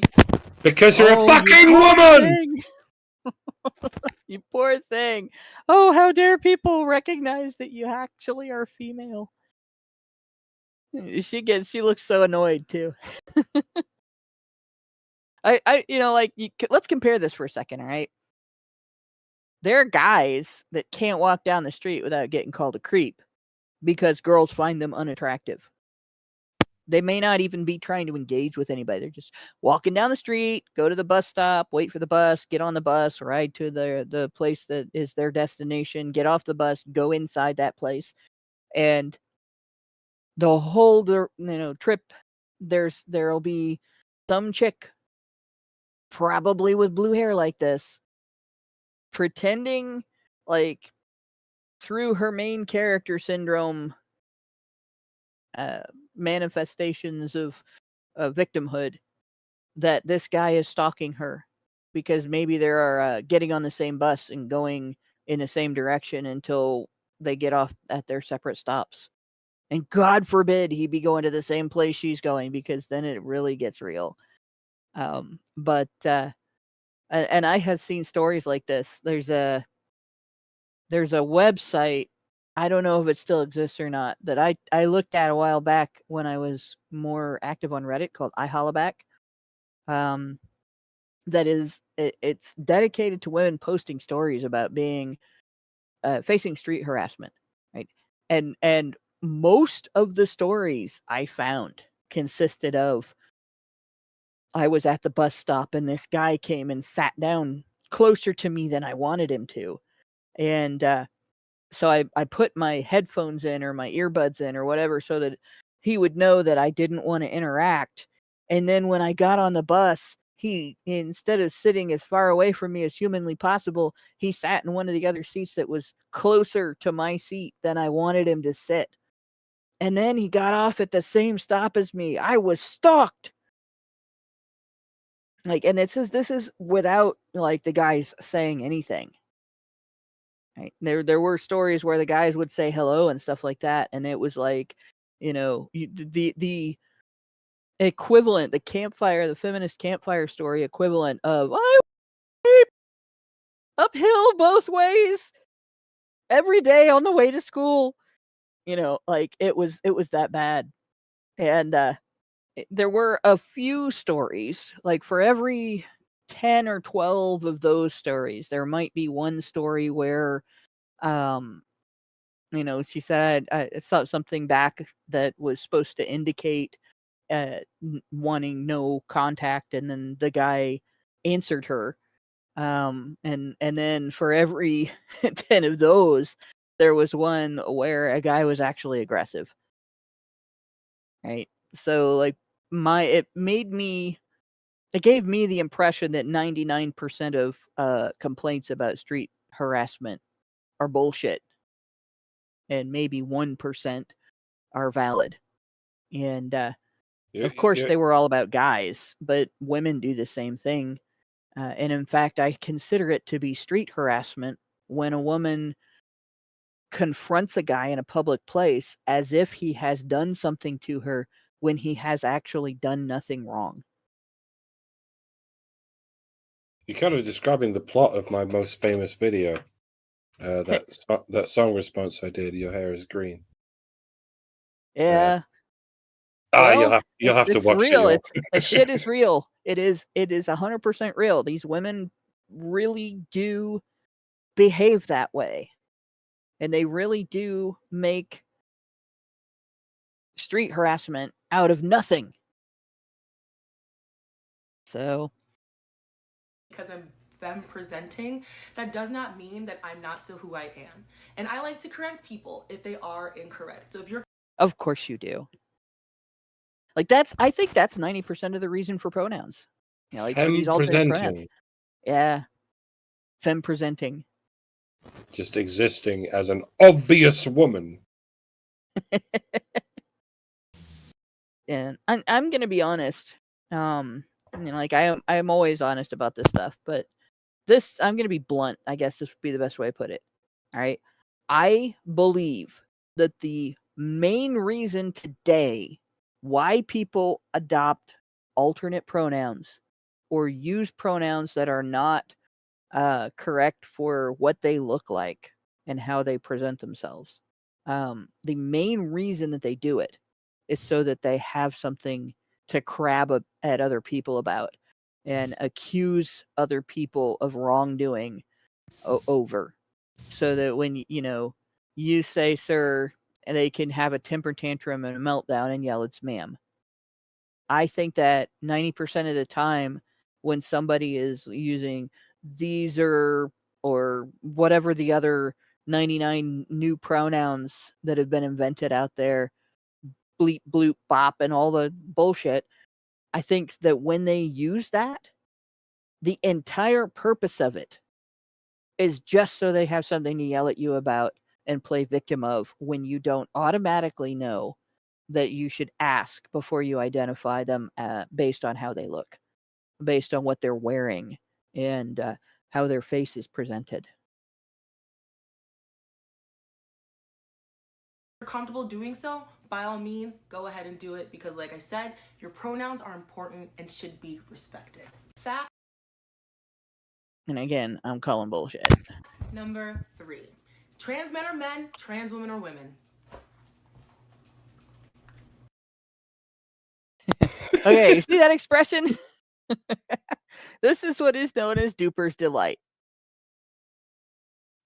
because you're a fucking woman! You poor thing. Oh, how dare people recognize that you actually are female. She looks so annoyed too. Let's compare this for a second, all right? There are guys that can't walk down the street without getting called a creep because girls find them unattractive. They may not even be trying to engage with anybody. They're just walking down the street, go to the bus stop, wait for the bus, get on the bus, ride to the place that is their destination, get off the bus, go inside that place. And the whole trip, there'll be some chick, probably with blue hair like this, pretending like through her main character syndrome manifestations of victimhood that this guy is stalking her because maybe they're getting on the same bus and going in the same direction until they get off at their separate stops. And God forbid he be going to the same place she's going, because then it really gets real. And I have seen stories like this. There's a website, I don't know if it still exists or not, that I looked at a while back when I was more active on Reddit, called iHollaback. It's dedicated to women posting stories about being facing street harassment, right? And most of the stories I found consisted of, I was at the bus stop and this guy came and sat down closer to me than I wanted him to. And so I put my headphones in or my earbuds in or whatever so that he would know that I didn't want to interact. And then when I got on the bus, he, instead of sitting as far away from me as humanly possible, he sat in one of the other seats that was closer to my seat than I wanted him to sit. And then he got off at the same stop as me. I was stalked. And this is without the guys saying anything. Right. There were stories where the guys would say hello and stuff like that, and it was the equivalent, the feminist campfire story equivalent of uphill both ways every day on the way to school. It was that bad. And there were a few stories, for every 10 or 12 of those stories, there might be one story where she said I saw something back that was supposed to indicate wanting no contact, and then the guy answered her. And then for every 10 of those, there was one where a guy was actually aggressive. Right. So it gave me the impression that 99% of complaints about street harassment are bullshit, and maybe 1% are valid. And of course, they were all about guys, but women do the same thing. And in fact, I consider it to be street harassment when a woman confronts a guy in a public place as if he has done something to her when he has actually done nothing wrong. You're kind of describing the plot of my most famous video. That song response I did. Your hair is green. Yeah. You'll have to watch real. it. The shit is real. It is 100% real. These women really do behave that way, and they really do make street harassment out of nothing. So, because I'm femme presenting, that does not mean that I'm not still who I am. And I like to correct people if they are incorrect. So if you're, of course you do. I think that's 90% of the reason for pronouns. To use alternate pronouns. Yeah. Femme presenting. Just existing as an obvious woman. And I'm gonna be honest. I am always honest about this stuff, but I'm gonna be blunt. I guess this would be the best way to put it. All right. I believe that the main reason today why people adopt alternate pronouns or use pronouns that are not correct for what they look like and how they present themselves. The main reason that they do it is so that they have something to crab at other people about. and accuse other people of wrongdoing over, so that when you say sir, and they can have a temper tantrum and a meltdown and yell it's ma'am. I think that 90% of the time when somebody is using these or whatever the other 99 new pronouns that have been invented out there, bleep, bloop, bop, and all the bullshit, I think that when they use that, the entire purpose of it is just so they have something to yell at you about and play victim of, when you don't automatically know that you should ask before you identify them based on how they look, based on what they're wearing, and how their face is presented. If you're comfortable doing so, by all means, go ahead and do it, because like I said, your pronouns are important and should be respected. Fact And again, I'm calling bullshit. number 3. Trans men are men, trans women are women. Okay, you see that expression? This is what is known as duper's delight.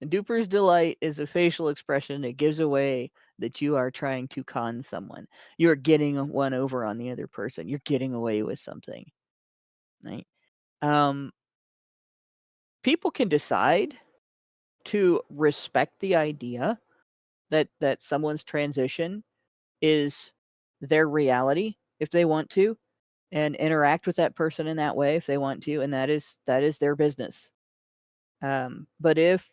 And duper's delight is a facial expression that gives away that you are trying to con someone. You're getting one over on the other person. You're getting away with something. Right? People can decide to respect the idea that someone's transition is their reality if they want to, and interact with that person in that way if they want to, and that is their business. But if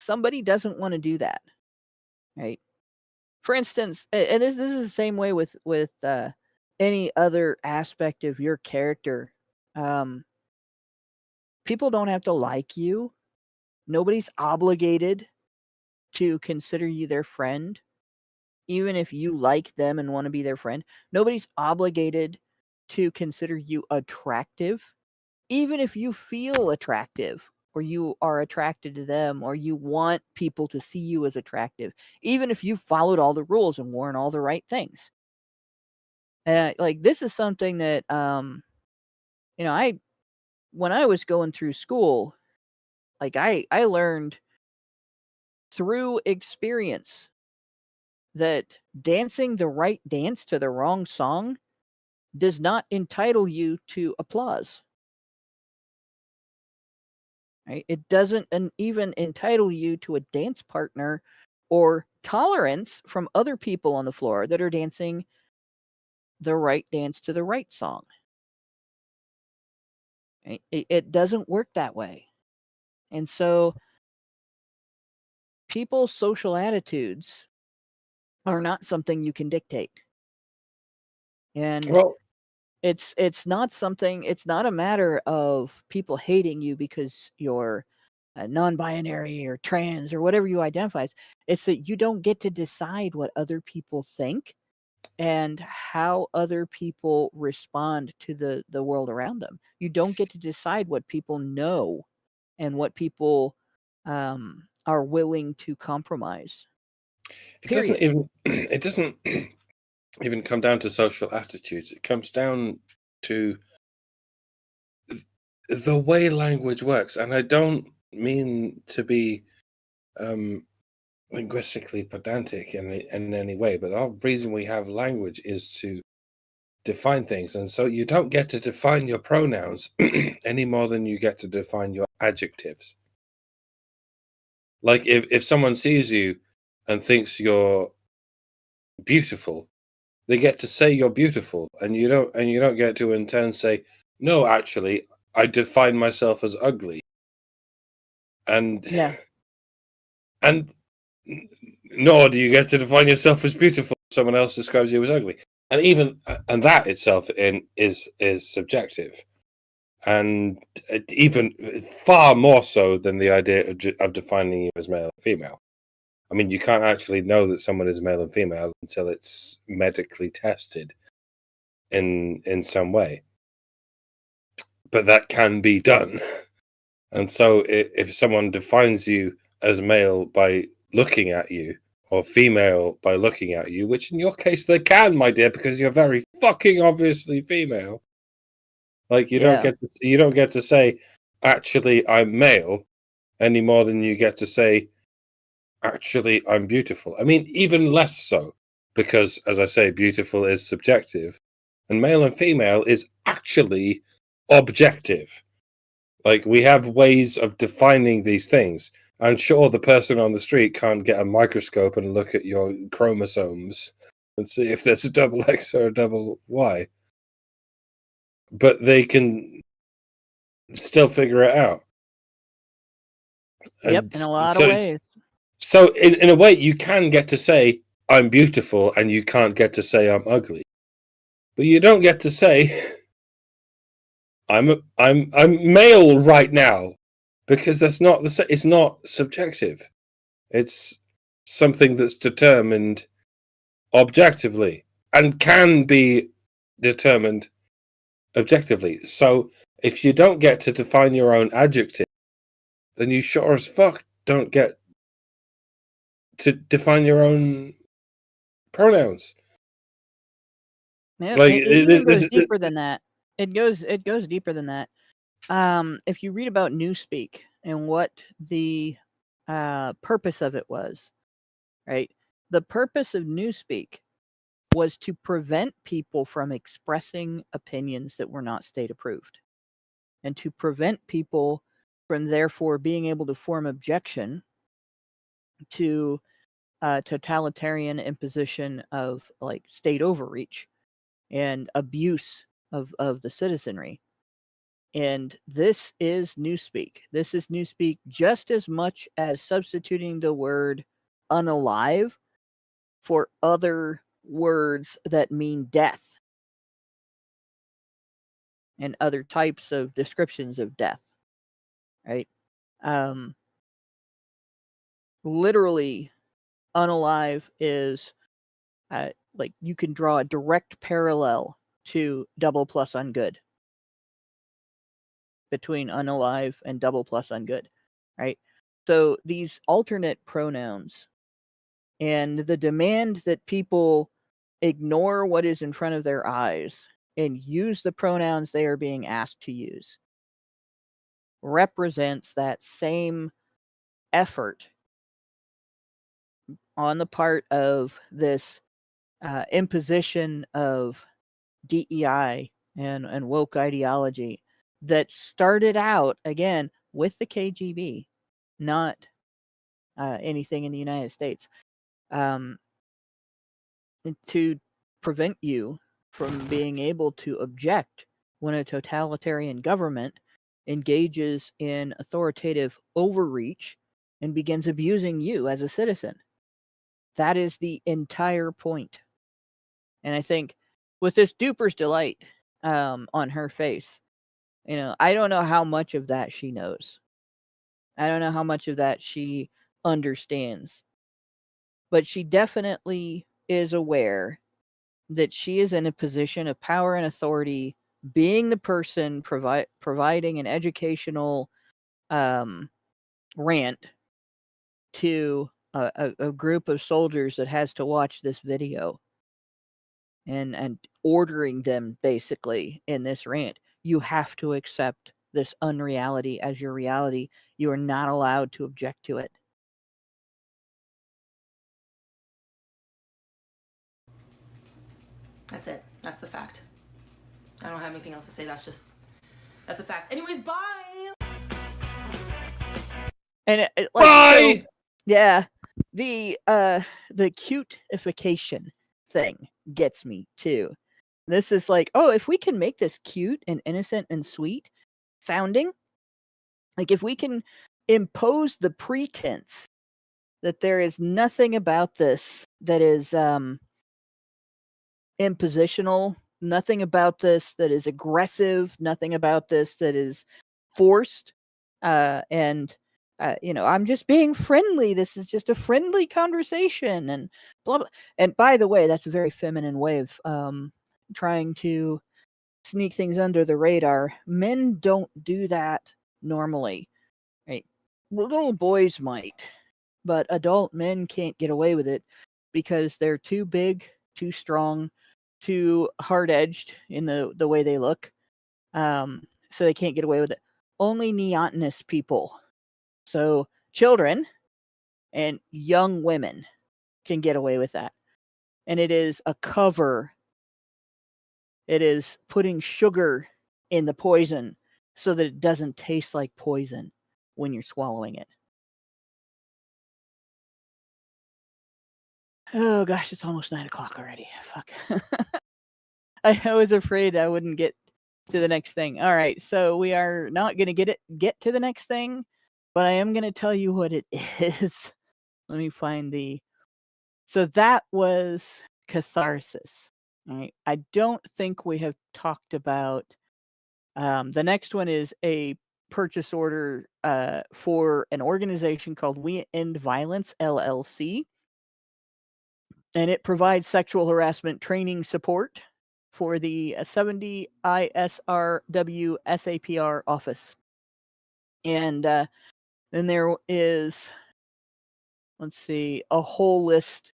somebody doesn't want to do that, right? For instance, and this is the same way with any other aspect of your character. People don't have to like you. Nobody's obligated to consider you their friend, even if you like them and want to be their friend. Nobody's obligated to consider you attractive, even if you feel attractive, or you are attracted to them, or you want people to see you as attractive, even if you followed all the rules and worn all the right things. Like, this is something that when I was going through school, like I learned through experience that dancing the right dance to the wrong song does not entitle you to applause. Right? It doesn't even entitle you to a dance partner or tolerance from other people on the floor that are dancing the right dance to the right song. Right? It doesn't work that way. And so people's social attitudes are not something you can dictate. And Well, it's not something, it's not a matter of people hating you because you're non-binary or trans or whatever you identify as. It's that you don't get to decide what other people think and how other people respond to the world around them. You don't get to decide what people know and what people are willing to compromise. it Period. doesn't even come down to social attitudes. It comes down to the way language works, and I don't mean to be linguistically pedantic in any way, but the whole reason we have language is to define things, and so you don't get to define your pronouns any more than you get to define your adjectives. Like, if someone sees you and thinks you're beautiful, they get to say you're beautiful, and you don't get to in turn say, no, actually, I define myself as ugly. And Yeah. and nor do you get to define yourself as beautiful if someone else describes you as ugly. And that itself is subjective, and even far more so than the idea of defining you as male or female. I mean, you can't actually know that someone is male and female until it's medically tested in some way. But that can be done. And so if someone defines you as male by looking at you, or female by looking at you, which in your case they can, my dear, because you're very fucking obviously female, Like you Yeah. don't get to say, actually, I'm male, any more than you get to say, actually, I'm beautiful. I mean, even less so, because as I say, beautiful is subjective, and male and female is actually objective. Like we have ways of defining these things. I'm sure the person on the street can't get a microscope and look at your chromosomes and see if there's a double X or a double Y. But they can still figure it out. Yep, And in a lot so, of ways. so in a way, you can get to say I'm beautiful, and you can't get to say I'm ugly. But you don't get to say I'm male right now, because that's not it's not subjective. It's something that's determined objectively and can be determined objectively. So if you don't get to define your own adjective, then you sure as fuck don't get to define your own pronouns. Yeah, Like it even goes deeper than that. It goes deeper than that. If you read about Newspeak and what the purpose of it was, right? The purpose of Newspeak was to prevent people from expressing opinions that were not state approved, and to prevent people from therefore being able to form objection to totalitarian imposition of like state overreach and abuse of the citizenry. And this is Newspeak. This is Newspeak just as much as substituting the word unalive for other words that mean death and other types of descriptions of death, right? Literally, unalive is like you can draw a direct parallel to double plus ungood between unalive and double plus ungood, right? So these alternate pronouns and the demand that people ignore what is in front of their eyes and use the pronouns they are being asked to use represents that same effort on the part of this imposition of DEI and woke ideology that started out, again, with the KGB, not anything in the United States, to prevent you from being able to object when a totalitarian government engages in authoritative overreach and begins abusing you as a citizen. That is the entire point. And I think with this duper's delight on her face, I don't know how much of that she knows. I don't know how much of that she understands. But she definitely is aware that she is in a position of power and authority, being the person providing an educational rant to a group of soldiers that has to watch this video and ordering them basically in this rant. You have to accept this unreality as your reality. You are not allowed to object to it. That's it. That's the fact. I don't have anything else to say. That's a fact. Anyways, bye. And bye. So, yeah, the cuteification thing gets me too. This is like, oh, if we can make this cute and innocent and sweet sounding, like if we can impose the pretense that there is nothing about this that is impositional, nothing about this that is aggressive, nothing about this that is forced, and I'm just being friendly. This is just a friendly conversation, and blah blah. And by the way, that's a very feminine way of trying to sneak things under the radar. Men don't do that normally, right? Little boys might, but adult men can't get away with it because they're too big, too strong, too hard-edged in the way they look, So they can't get away with it. Only neotenous people, so children and young women, can get away with that. And it is a cover. It is putting sugar in the poison so that it doesn't taste like poison when you're swallowing it. Oh gosh, it's almost 9 o'clock already. Fuck. I was afraid I wouldn't get to the next thing. All right, so we are not going to get to the next thing, but I am going to tell you what it is. Let me find the... So that was catharsis. All right. I don't think we have talked about... the next one is a purchase order for an organization called We End Violence, LLC. And it provides sexual harassment training support for the 70 ISRW SAPR office. And then there is, let's see, a whole list,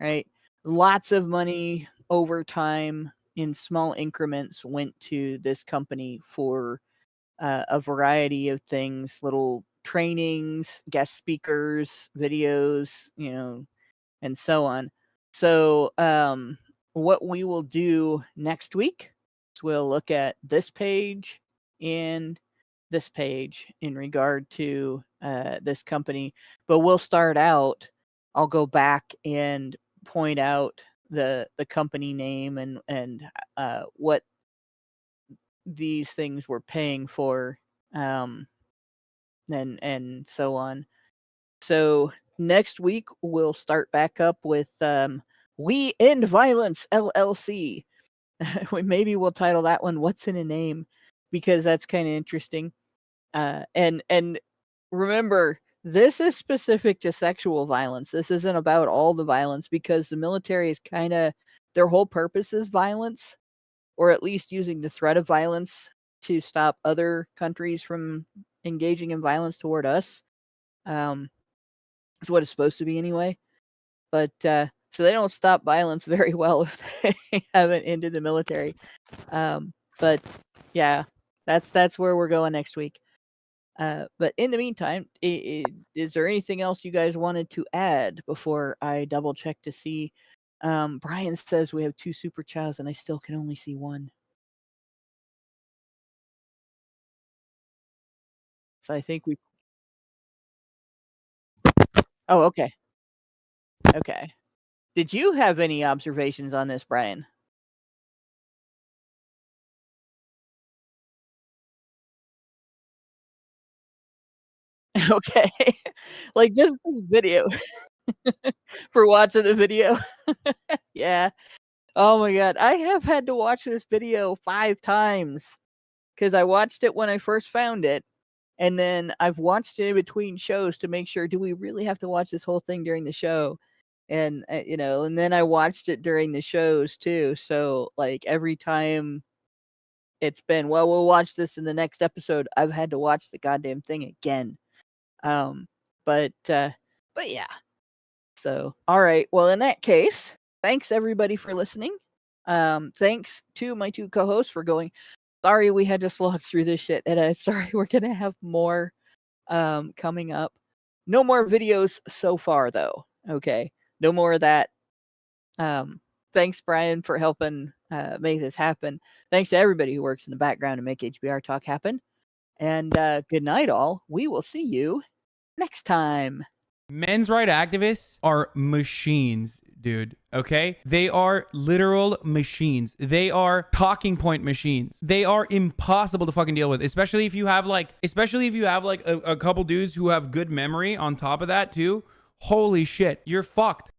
right? Lots of money over time in small increments went to this company for a variety of things, little trainings, guest speakers, videos, and so on. So what we will do next week is we'll look at this page and this page in regard to this company. But we'll start out, I'll go back and point out the company name and what these things were paying for, and so on. So next week we'll start back up with We End Violence, LLC. Maybe we'll title that one "What's in a Name," because that's kind of interesting. And remember, this is specific to sexual violence. This isn't about all the violence, because the military is kind of, their whole purpose is violence, or at least using the threat of violence to stop other countries from engaging in violence toward us. Is what it's supposed to be anyway. But so they don't stop violence very well if they haven't ended the military. But yeah, that's where we're going next week. But in the meantime, is there anything else you guys wanted to add before I double check to see? Brian says we have 2 super chats and I still can only see 1. So I think we... Oh, okay. Okay. Did you have any observations on this, Brian? Okay. Like this video for watching the video. Yeah. Oh my god. I have had to watch this video 5 times because I watched it when I first found it. And then I've watched it in between shows to make sure, do we really have to watch this whole thing during the show? And, and then I watched it during the shows too. So like every time it's been, well, we'll watch this in the next episode, I've had to watch the goddamn thing again. But yeah. So, all right. Well, in that case, thanks everybody for listening. Thanks to my 2 co-hosts for going. Sorry we had to slog through this shit, and I'm sorry we're gonna have more coming up. No more videos so far, though. Okay, no more of that. Thanks, Brian, for helping make this happen. Thanks to everybody who works in the background to make HBR Talk happen. And good night, all. We will see you next time. Men's rights activists are machines, dude. Okay? They are literal machines. They are talking point machines. They are impossible to fucking deal with, especially if you have like a couple dudes who have good memory on top of that too. Holy shit, you're fucked.